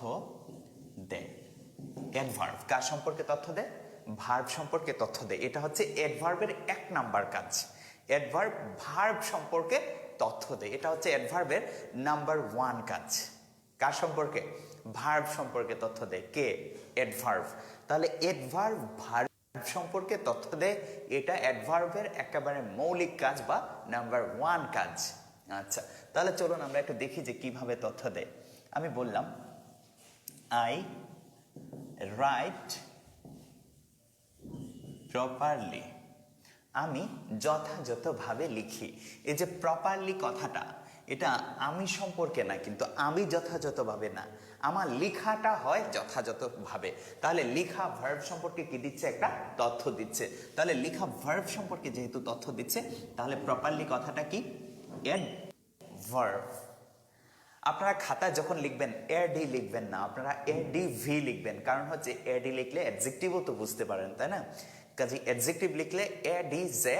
দেয়। অ্যাডভার্ব কার সম্পর্কে তথ্য দেয়? ভার্ব সম্পর্কে তথ্য দেয়। এটা হচ্ছে অ্যাডভার্বের 1 নাম্বার কাজ। অ্যাডভার্ব ভার্ব সম্পর্কে তথ্য দেয়, এটা হচ্ছে অ্যাডভার্বের নাম্বার 1 কাজ। কার সম্পর্কে? ভার্ব সম্পর্কে তথ্য দেয়। কে? অ্যাডভার্ব। তাহলে অ্যাডভার্ব ভার্ব সম্পর্কে তথ্য দেয়, এটা অ্যাডভার্বের একেবারে মৌলিক কাজ বা নাম্বার 1 কাজ। আচ্ছা, তাহলে চলুন আমরা একটু দেখি যে কিভাবে তথ্য দেয়। আমি বললাম আই রাইট প্রপারলি, আমি যথাযথভাবে লিখি। এই যে প্রপারলি কথাটা, এটা আমি সম্পর্কে না, কিন্তু আমি যথাযথভাবে না, আমার লেখাটা হয় যথাযথভাবে। তাহলে লেখা ভার্ব সম্পর্কে কি দিচ্ছে? একটা তথ্য দিচ্ছে। তাহলে লেখা ভার্ব সম্পর্কে যেহেতু তথ্য দিচ্ছে, তাহলে প্রপারলি কথাটা কি? অ্যাডভার্ব। আপনারা খাতায় যখন লিখবেন এডি লিখবেন না, আপনারা এডিভি লিখবেন। কারণ হচ্ছে এডি লিখলে অ্যাডজেক্টিভও তো বুঝতে পারেন, তাই না? কাজে অ্যাডজেক্টিভ লিখলে এডিজে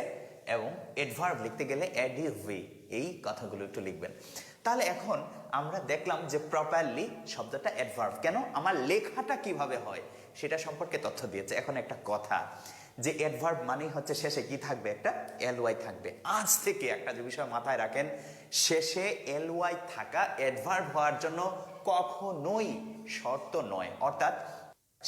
এবং অ্যাডভার্ব লিখতে গেলে এডিভি, এই কথাগুলো একটু লিখবেন। তাহলে এখন আমরা দেখলাম যে প্রপারলি শব্দটা অ্যাডভার্ব। কেন? আমার লেখাটা কিভাবে হয় সেটা সম্পর্কে তথ্য দিয়েছে। এখন একটা কথা, যে অ্যাডভার্ব মানেই হচ্ছে শেষে কি থাকবে? একটা এলওয়াই থাকবে। আজ থেকে একটা যে বিষয় মাথায় রাখেন, শেষে এলওয়াই থাকা অ্যাডভার্ব হওয়ার জন্য কখনোই শর্ত নয়। অর্থাৎ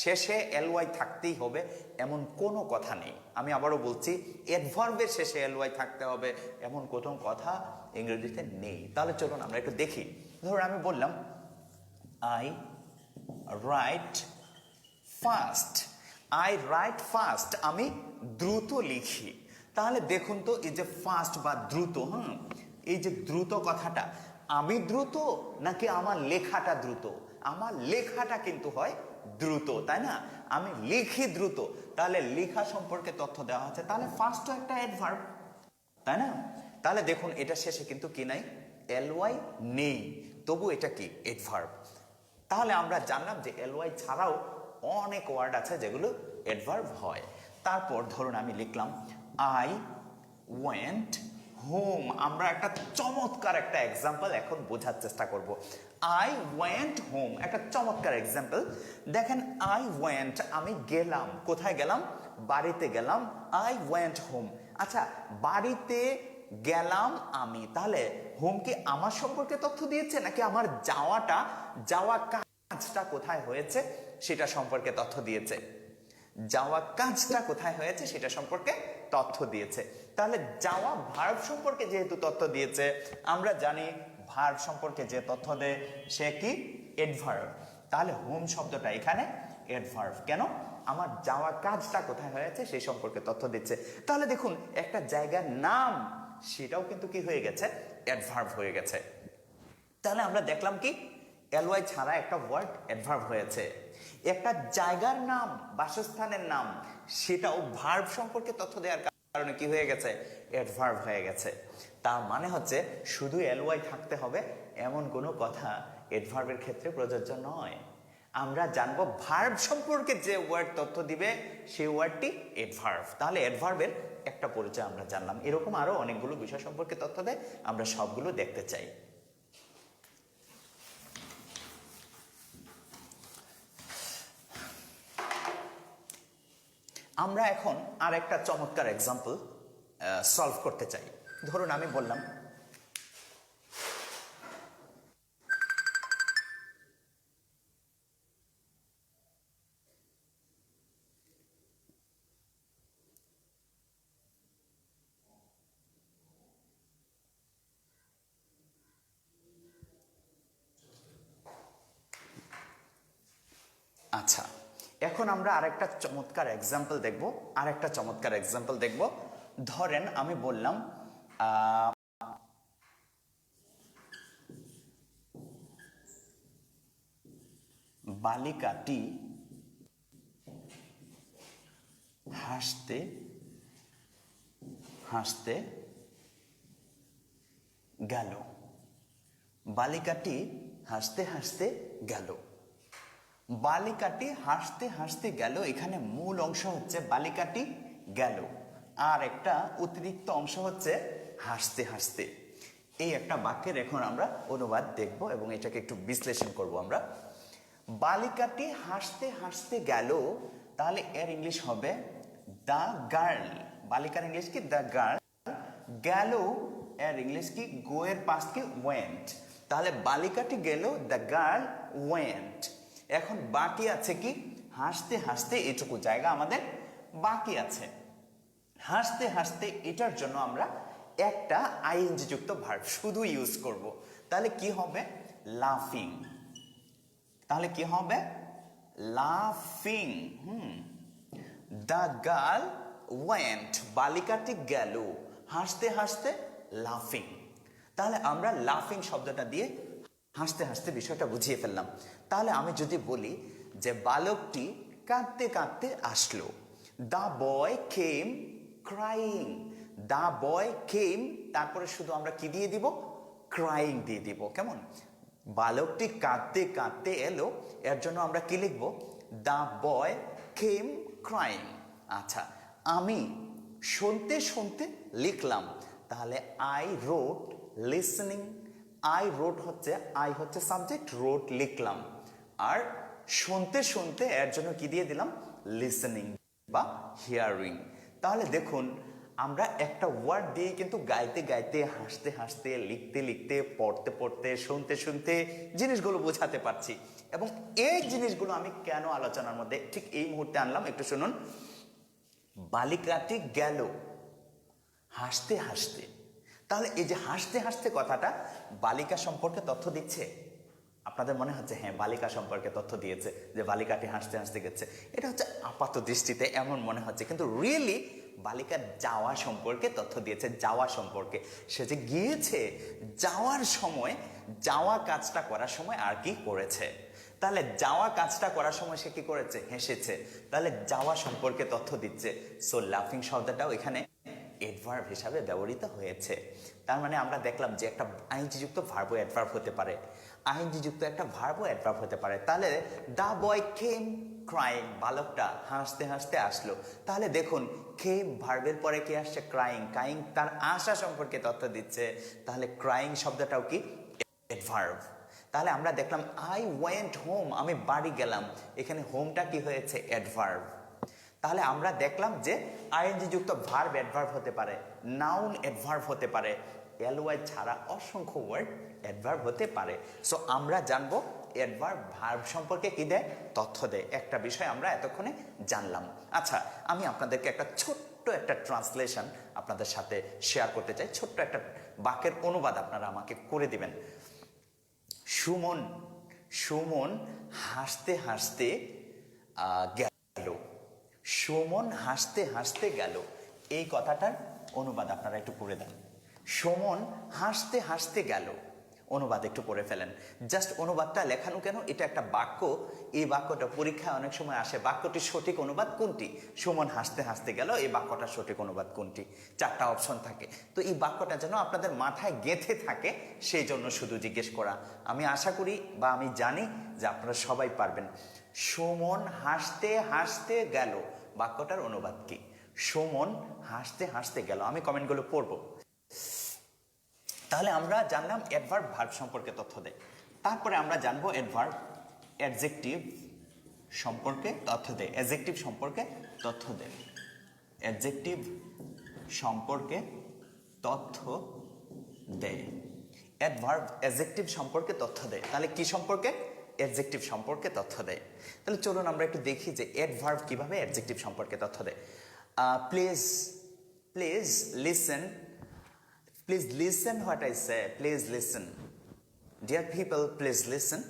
শেষে এলওয়াই থাকতেই হবে এমন কোনো কথা নেই। আমি আবারও বলছি, অ্যাডভার্বের শেষে এলওয়াই থাকতে হবে এমন কোনো কথা ইংরেজিতে নেই। তাহলে চলুন আমরা একটু দেখি। ধরুন আমি বললাম I right fast. I right fast, আমি দ্রুত লিখি। তাহলে দেখুন তো, এই যে ফাস্ট বা দ্রুত, এই যে দ্রুত কথাটা, আমি দ্রুত নাকি আমার লেখাটা দ্রুত? আমার লেখাটা কিন্তু হয় দ্রুত, তাই না? আমি লিখি দ্রুত, তাহলে লেখা সম্পর্কে তথ্য দেওয়া হচ্ছে। তাহলে ফাস্টও একটা অ্যাডভার্ব, তাই না? তাহলে দেখুন এটা শেষে কিন্তু কি নাই? এলওয়াই নেই, তবু এটা কি? অ্যাডভার্ব। তাহলে আমরা জানলাম যে এলওয়াই ছাড়াও অনেক ওয়ার্ড আছে যেগুলো অ্যাডভার্ব হয়। তারপর ধরুন আমি লিখলাম আই ওয়েন্ট হোম। আমরা একটা চমৎকার একটা এক্সাম্পল এখন বোঝার চেষ্টা করব। আই ওয়েন্ট হোম একটা চমৎকার এক্সাম্পল। দেখেন আই ওয়েন্ট, আমি গেলাম। কোথায় গেলাম? বাড়িতে গেলাম। I went home. আচ্ছা, বাড়িতে গেলাম আমি, তাহলে হোম কি আমার সম্পর্কে তথ্য দিয়েছে নাকি আমার যাওয়া কাজটা কোথায় হয়েছে সেটা সম্পর্কে তথ্য দিয়েছে? যাওয়া কাজটা কোথায় হয়েছে সেটা সম্পর্কে তথ্য দিয়েছে। তাহলে যাওয়া ভার্ব সম্পর্কে যেহেতু তথ্য দিয়েছে, আমরা জানি ভার্ব সম্পর্কে যে তথ্য দেয় সে কি? অ্যাডভার্ব। তাহলে হোম শব্দটা এখানে অ্যাডভার্ব। কেন? আমার যাওয়া কাজটা কোথায় হয়েছে সেই সম্পর্কে তথ্য দিচ্ছে। তাহলে দেখুন একটা জায়গার নাম সেটাও কিন্তু কি হয়ে গেছে? অ্যাডভার্ব হয়ে গেছে। তাহলে আমরা দেখলাম কি এলওয়াই ছাড়া একটা ওয়ার্ড অ্যাডভার্ব হয়েছে। একটা জায়গার নাম, বাসস্থানের নাম, সেটাও ভার্ব সম্পর্কে তথ্য দেওয়ার কারণে কি হয়ে গেছে? অ্যাডভার্ব হয়ে গেছে। তার মানে হচ্ছে শুধু এলওয়াই থাকতে হবে এমন কোনো কথা অ্যাডভার্বের ক্ষেত্রে প্রযোজ্য নয়। আমরা জানবো ভার্ব সম্পর্কে যে ওয়ার্ড তথ্য দিবে সেই ওয়ার্ডটি অ্যাডভার্ব। তাহলে অ্যাডভার্বের একটা পরিচয় আমরা জানলাম। এরকম আরো অনেকগুলো বিষয় সম্পর্কে তথ্য দেয়, আমরা সবগুলো দেখতে চাই। আমরা এখন আর একটা চমৎকার এক্সাম্পল সলভ করতে চাই। ধরুন আমি বললাম আচ্ছা, এখন আমরা আরেকটা চমৎকার এক্সাম্পল দেখব। ধরেন আমি বললাম বালিকাটি হাসতে হাসতে গেল। বালিকাটি হাসতে হাসতে গেল। বালিকাটি হাসতে হাসতে গেল, এখানে মূল অংশ হচ্ছে বালিকাটি গেল, আর একটা অতিরিক্ত অংশ হচ্ছে হাসতে হাসতে। এই একটা বাক্যের এখন আমরা অনুবাদ দেখব এবং এটাকে একটু বিশ্লেষণ করব আমরা। বালিকাটি হাসতে হাসতে গেল, তাহলে এর ইংলিশ হবে দ্য গার্ল। বালিকার ইংলিশ কি? The girl. গেল এর ইংলিশ কি? গো এর পাস্ট কি? ওয়েন্ট। তাহলে বালিকাটি গেল, দ্য গার্ল ওয়েন্ট। এখন বাকি আছে কি? হাসতে হাসতে, এটুকু জায়গা আমাদের বাকি আছে। হাসতে হাসতে এটার জন্য আমরা একটা আইএনজি যুক্ত ভার্ব শুধু ইউজ করব। তাহলে কি হবে? লাফিং। তাহলে কি হবে? লাফিং। দ্য গার্ল ওয়েন্ট, বালিকাটি গেল হাসতে হাসতে লাফিং। তাহলে আমরা লাফিং শব্দটা দিয়ে হাসতে হাসতে বিষয়টা বুঝিয়ে ফেললাম। তাহলে আমি যদি বলি যে বালকটি কাঁদতে কাঁদতে আসলো, the boy came crying. The boy came, তারপরে শুধু আমরা কি দিয়ে দিব? ক্রাইং দিয়ে দিব। কেমন? বালকটি কাঁদতে কাঁদতে এলো, এর জন্য আমরা কি লিখব? The boy came crying. আচ্ছা, আমি শুনতে শুনতে লিখলাম, তাহলে আই রোট লিসনিং। আই রোট হচ্ছে, আই হচ্ছে সাবজেক্ট, রোট লিখলাম, আর শুনতে শুনতে এর জন্য কি দিয়ে দিলাম? লিসনিং বা হিয়ারিং। তাহলে দেখুন আমরা একটা ওয়ার্ড দিয়ে কিন্তু গাইতে গাইতে, হাসতে হাসতে, লিখতে লিখতে, পড়তে পড়তে, শুনতে শুনতে জিনিসগুলো বোঝাতে পারছি। এবং এই জিনিসগুলো আমি কেন আলোচনার মধ্যে ঠিক এই মুহূর্তে আনলাম একটু শুনুন। বালিকাটি গেল হাসতে হাসতে, তাহলে এই যে হাসতে হাসতে কথাটা বালিকা সম্পর্কে তথ্য দিচ্ছে। আপনাদের মনে হচ্ছে হ্যাঁ বালিকা সম্পর্কে তথ্য দিয়েছে, যে বালিকাটি হাসতে হাসতে গেছে। এটা হচ্ছে আপাত দৃষ্টিতে এমন মনে হচ্ছে, কিন্তু রিয়েলি বালিকার যাওয়া সম্পর্কে তথ্য দিয়েছে। যাওয়া সম্পর্কে, সে যে গিয়েছে, যাওয়ার সময়, যাওয়া কাজটা করার সময় আর কি করেছে। তাহলে যাওয়া কাজটা করার সময় সে কি করেছে? হেসেছে। তাহলে যাওয়া সম্পর্কে তথ্য দিচ্ছে। সো লাফিং শব্দটাও এখানে অ্যাডভার্ব হিসাবে ব্যবহৃত হয়েছে। তার মানে আমরা দেখলাম যে একটা আইএনজি যুক্ত ভার্বও অ্যাডভার্ব হতে পারে, আইএনজি যুক্ত একটা ভার্বও অ্যাডভার্ব হতে পারে। তাহলে দ্য বয় কেম ক্রাইং, বালকটা হাসতে হাসতে আসলো। তাহলে দেখুন কেম ভার্বের পরে কি আসছে? ক্রাইং। ক্রাইং তার আশা সম্পর্কে তথ্য দিচ্ছে। তাহলে ক্রাইং শব্দটাও কি? অ্যাডভার্ব। তাহলে আমরা দেখলাম আই ওয়েন্ট হোম, আমি বাড়ি গেলাম, এখানে হোমটা কি হয়েছে? অ্যাডভার্ব। তাহলে আমরা দেখলাম যে আইএনজি যুক্ত ভার্ব অ্যাডভার্ব হতে পারে, নাউন অ্যাডভার্ব হতে পারে, এলওয়াই ছাড়া অসংখ্য ওয়ার্ড অ্যাডভার্ব হতে পারে। সো আমরা জানবো অ্যাডভার্ব ভার্ব সম্পর্কে কি দেয়? তথ্য দেয়। একটা বিষয় আমরা এতক্ষণে জানলাম। আচ্ছা, আমি আপনাদেরকে একটা ছোট্ট একটা ট্রান্সলেশন আপনাদের সাথে শেয়ার করতে চাই। ছোট্ট একটা বাক্যের অনুবাদ আপনারা আমাকে করে দিবেন। সুমন হাসতে হাসতে গেল, সুমন হাসতে হাসতে গেল, এই কথাটার অনুবাদ আপনারা একটু পড়ে দেন। সুমন হাসতে হাসতে গেল, অনুবাদ একটু পড়ে ফেলেন। জাস্ট অনুবাদটা লেখানো কেন, এটা একটা বাক্য, এই বাক্যটা পরীক্ষায় অনেক সময় আসে, বাক্যটির সঠিক অনুবাদ কোনটি? সুমন হাসতে হাসতে গেল, এই বাক্যটার সঠিক অনুবাদ কোনটি? 4টা অপশন থাকে। তো এই বাক্যটা যেন আপনাদের মাথায় গেঁথে থাকে, সেই জন্য শুধু জিজ্ঞেস করা। আমি আশা করি বা আমি জানি যে আপনারা সবাই পারবেন। সুমন হাসতে হাসতে গেল, বাক্যটার অনুবাদ কি? সুমন হাসতে হাসতে গেল। আমি কমেন্টগুলো পড়বো। তাহলে আমরা জানলাম অ্যাডভার্ব ভার্ব সম্পর্কে তথ্য দেয়। তারপরে আমরা জানবো অ্যাডভার্ব অ্যাডজেক্টিভ সম্পর্কে তথ্য দেয়, অ্যাডজেক্টিভ সম্পর্কে তথ্য দেয়, অ্যাডজেক্টিভ সম্পর্কে তথ্য দেয়। অ্যাডভার্ব অ্যাডজেক্টিভ সম্পর্কে তথ্য দেয়। তাহলে কি সম্পর্কে? অ্যাডজেক্টিভ সম্পর্কে তথ্য দেয়। তাহলে চলুন আমরা একটু দেখি যে অ্যাডভার্ব কিভাবে অ্যাডজেক্টিভ সম্পর্কে তথ্য দেয়। Please please listen, please listen what I say, please listen, dear people, please listen.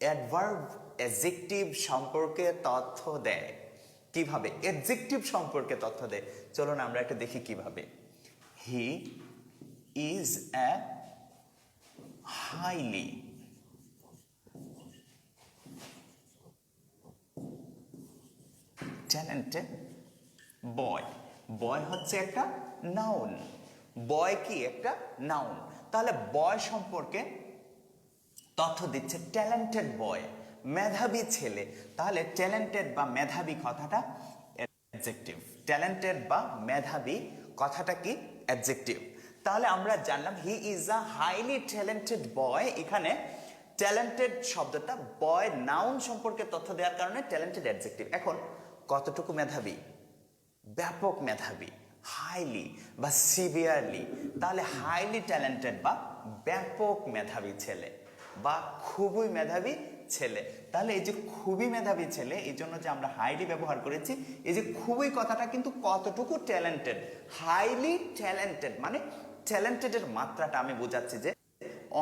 Adverb adjective সম্পর্কে তথ্য দেয়। কিভাবে? অ্যাডজেক্টিভ সম্পর্কে তথ্য দেয়। চলুন আমরা একটু দেখি কিভাবে। He is a highly talented boy. Boy হচ্ছে একটা নাউন, বয় কি একটা নাউন। তাহলে বয় সম্পর্কে তথ্য দিচ্ছে ট্যালেন্টেড বয়, মেধাবী ছেলে। তাহলে ট্যালেন্টেড বা মেধাবী কথাটা অ্যাডজেক্টিভ, ট্যালেন্টেড বা মেধাবী কথাটা কি? অ্যাডজেক্টিভ। তাহলে আমরা জানলাম he is a highly talented boy. এখানে ট্যালেন্টেড শব্দটা বয় নাউন সম্পর্কে তথ্য দেওয়ার কারণে ট্যালেন্টেড অ্যাডজেক্টিভ। এখন কতটুকু মেধাবী? ব্যাপক মেধাবী, হাইলি বা সিভিয়ারলি। তাহলে হাইলি ট্যালেন্টেড বা ব্যাপক মেধাবী ছেলে বা খুবই মেধাবী ছেলে। তাহলে এই যে খুবই মেধাবী ছেলে, এই জন্য যে আমরা হাইলি ব্যবহার করেছি, এই যে খুবই কথাটা কিন্তু কতটুকু ট্যালেন্টেড, হাইলি ট্যালেন্টেড মানে ট্যালেন্টেডের মাত্রাটা আমি বোঝাচ্ছি যে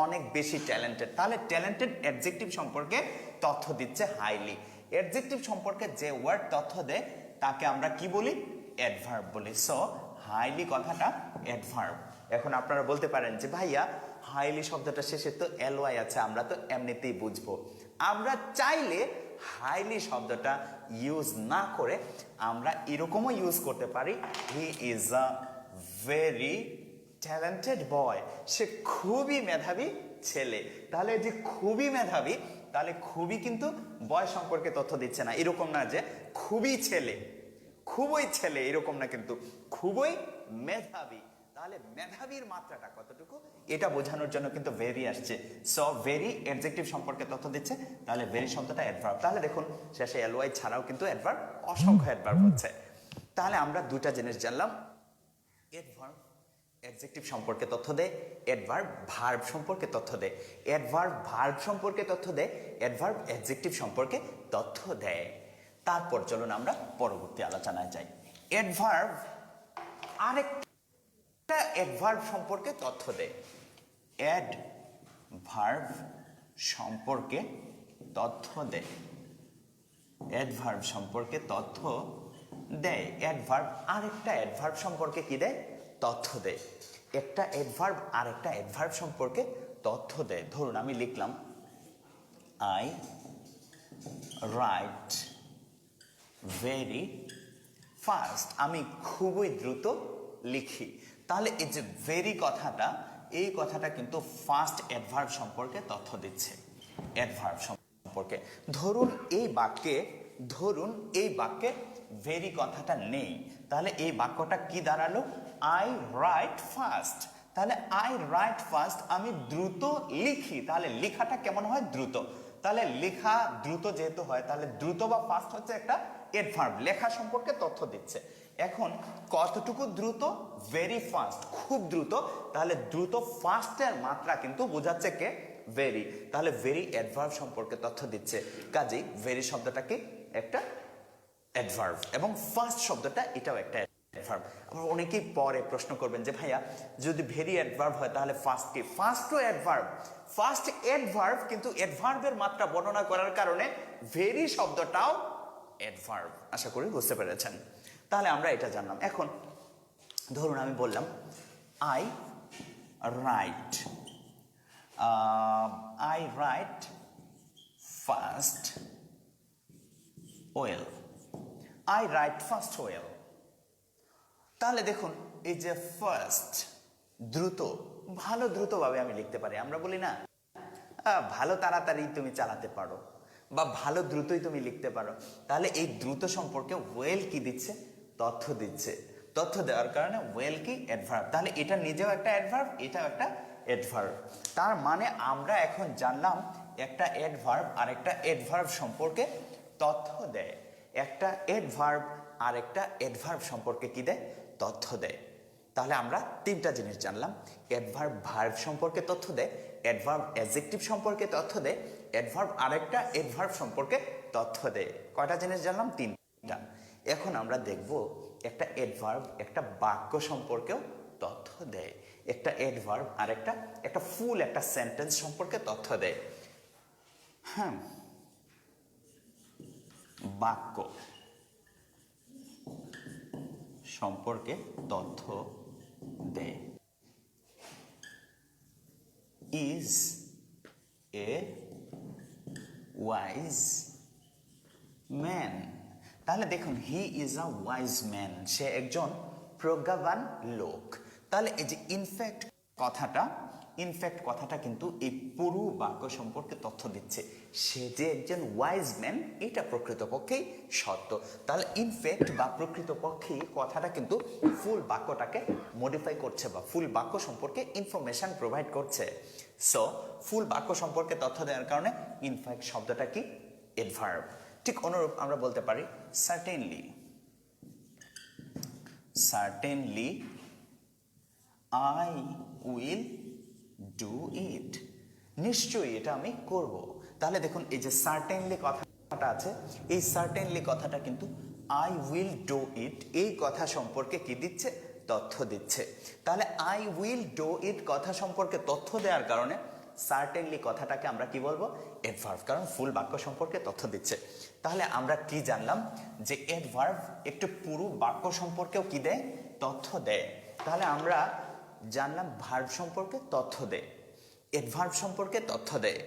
অনেক বেশি ট্যালেন্টেড। তাহলে ট্যালেন্টেড অ্যাডজেক্টিভ সম্পর্কে তথ্য দিচ্ছে হাইলি। অ্যাডজেক্টিভ সম্পর্কে যে ওয়ার্ড তথ্য দেয় তাকে আমরা কি বলি? অ্যাডভার্ব বলি। সো হাইলি কথাটা অ্যাডভার্ব। এখন আপনারা বলতে পারেন যে ভাইয়া হাইলি শব্দটা শেষে তো এলওয়াই আছে, আমরা তো এমনিতেই বুঝবো। আমরা চাইলে হাইলি শব্দটা ইউজ না করে আমরা এরকমও ইউজ করতে পারি, he is a very talented boy, সে খুবই মেধাবী ছেলে। তাহলে যে খুবই মেধাবী, তাহলে খুবই কিন্তু বয় সম্পর্কে তথ্য দিচ্ছে না। এরকম না যে খুবই ছেলে, খুবই ছেলে, এরকম না, কিন্তু খুবই মেধাবী। তাহলে মেধাবীর মাত্রাটা কতটুকু এটা বোঝানোর জন্য কিন্তু ভেরি আসছে। সো ভেরি অ্যাডজেক্টিভ সম্পর্কে তথ্য দিচ্ছে, তাহলে ভেরি শব্দটা অ্যাডভার্ব। তাহলে দেখুন শেষে এলওয়াই ছাড়াও কিন্তু অ্যাডভার্ব, অসংখ্য অ্যাডভার্ব হচ্ছে। তাহলে আমরা দুটা জিনিস জানলাম, অ্যাডভার্ব অ্যাডজেক্টিভ সম্পর্কে তথ্য দেয়, অ্যাডভার্ব ভার্ব সম্পর্কে তথ্য দেয়। অ্যাডভার্ব ভার্ব সম্পর্কে তথ্য দেয়, অ্যাডভার্ব অ্যাডজেক্টিভ সম্পর্কে তথ্য দেয়। তারপর চলুন আমরা পরবর্তী আলোচনায় যাই। অ্যাডভার্ব আরেকটা অ্যাডভার্ব সম্পর্কে তথ্য দেয়। অ্যাডভার্ব সম্পর্কে তথ্য দেয়, অ্যাডভার্ব সম্পর্কে তথ্য দেয়। অ্যাডভার্ব আরেকটা অ্যাডভার্ব সম্পর্কে কি দেয়? তথ্য দেয়। একটা অ্যাডভার্ব আরেকটা অ্যাডভার্ব সম্পর্কে তথ্য দেয়। ধরুন আমি লিখলাম আই রাইট ভেরি ফাস্ট, আমি খুবই দ্রুত লিখি। তাহলে এই যে ভেরি কথাটা, এই কথাটা কিন্তু ফার্স্ট অ্যাডভার্ব সম্পর্কে তথ্য দিচ্ছে, অ্যাডভার্ব সম্পর্কে। ধরুন এই বাক্যে ভেরি কথাটা নেই, তাহলে এই বাক্যটা কি দাঁড়ালো? I right fast. তাহলে আই রাইট ফাস্ট, আমি দ্রুত লিখি। তাহলে লেখাটা কেমন হয়? দ্রুত। তাহলে লেখা দ্রুত যেহেতু হয়, তাহলে দ্রুত বা ফাস্ট হচ্ছে একটা অ্যাডভার্ব, লেখা সম্পর্কে তথ্য দিচ্ছে। এখন কতটুকু দ্রুত? ভেরি ফাস্ট, খুব দ্রুত। তাহলে দ্রুত ফাস্টের মাত্রা কিন্তু বোঝাচ্ছে কে? ভেরি। তাহলে ভেরি অ্যাডভার্ব সম্পর্কে তথ্য দিচ্ছে, কাজেই ভেরি শব্দটা কি? একটা অ্যাডভার্ব, এবং ফাস্ট শব্দটা এটাও একটা অ্যাডভার্ব। আবার অনেকেই পরে প্রশ্ন করবেন যে ভাইয়া যদি ভেরি অ্যাডভার্ব হয় তাহলে ফাস্ট কি? ফাস্টও অ্যাডভার্ব, ফাস্ট অ্যাডভার্ব, কিন্তু অ্যাডভার্বের মাত্রা বর্ণনা করার কারণে ভেরি শব্দটাও অ্যাডভার্ব। আশা করি বুঝতে পেরেছেন। তাহলে আমরা এটা জানলাম। এখন ধরুন আমি বললাম I right, I right fast well, I right fast well. তাহলে দেখুন এই যে ফার্স্ট, দ্রুত, ভালো দ্রুতভাবে আমি লিখতে পারি। আমরা বলি না ভালো তাড়াতাড়ি তুমি চালাতে পারো বা ভালো দ্রুতই তুমি লিখতে পারো। তাহলে এই দ্রুত সম্পর্কে ওয়েল কি দিচ্ছে? তথ্য দিচ্ছে। তথ্য দেওয়ার কারণে ওয়েল কি? অ্যাডভার্ব। তাহলে এটা নিজেও একটা অ্যাডভার্ব, এটাও একটা অ্যাডভার্ব। তার মানে আমরা এখন জানলাম একটা অ্যাডভার্ব আর একটা অ্যাডভার্ব সম্পর্কে তথ্য দেয়। একটা অ্যাডভার্ব আর একটা অ্যাডভার্ব সম্পর্কে কি দেয়? তথ্য দেয়। তাহলে আমরা তিনটা জিনিস জানলাম। অ্যাডভার্ব ভার্ব সম্পর্কে তথ্য দেয়, অ্যাডভার্ব অ্যাডজেক্টিভ সম্পর্কে তথ্য দেয়, অ্যাডভার্ব আরেকটা অ্যাডভার্ব সম্পর্কে তথ্য দেয়। কয়টা জিনিস জানলাম? তিনটা। এখন আমরা দেখব একটা অ্যাডভার্ব একটা বাক্য সম্পর্কেও তথ্য দেয়। একটা অ্যাডভার্ব আর একটা ফুল একটা সেন্টেন্স সম্পর্কে তথ্য দেয়। হ্যাঁ, বাক্য সম্পর্কে তথ্য দেয়। Is a wise man. তাহলে দেখুন he is a wise man, সে একজন প্রজ্ঞাবান লোক। তাহলে এই যে ইনফ্যাক্ট কথাটা কিন্তু এই পুরো বাক্য সম্পর্কে তথ্য দিচ্ছে। সে যে একজন ওয়াইজ ম্যান এটা প্রকৃতপক্ষেই সত্য। তাহলে ইনফ্যাক্ট বা প্রকৃতপক্ষে কথাটা কিন্তু ফুল বাক্যটাকে মডিফাই করছে বা ফুল বাক্য সম্পর্কে ইনফরমেশন প্রোভাইড করছে। সো ফুল বাক্য সম্পর্কে তথ্য দেওয়ার কারণে ইনফ্যাক্ট শব্দটা কি? অ্যাডভার্ব। ঠিক অনুরূপ আমরা বলতে পারি certainly, certainly I will do it, নিশ্চয়ই এটা আমি করব। তাহলে দেখুন এই যে সার্টেনলি কথাটা আছে, এই সার্টেনলি কথাটা কিন্তু আই উইল ডু ইট এই কথা সম্পর্কে কি দিচ্ছে? তথ্য দিচ্ছে। তাহলে আই উইল ডু ইট কথা সম্পর্কে তথ্য দেওয়ার কারণে সার্টেনলি কথাটাকে আমরা কি বলবো? অ্যাডভার্ব, কারণ ফুল বাক্য সম্পর্কে তথ্য দিচ্ছে। তাহলে আমরা কি জানলাম? যে অ্যাডভার্ব একটু পুরো বাক্য সম্পর্কেও কি দেয়? তথ্য দেয়। তাহলে আমরা জানলাম ভার্ব সম্পর্কে তথ্য দেয়, অ্যাডভার্ব সম্পর্কে তথ্য দেয়,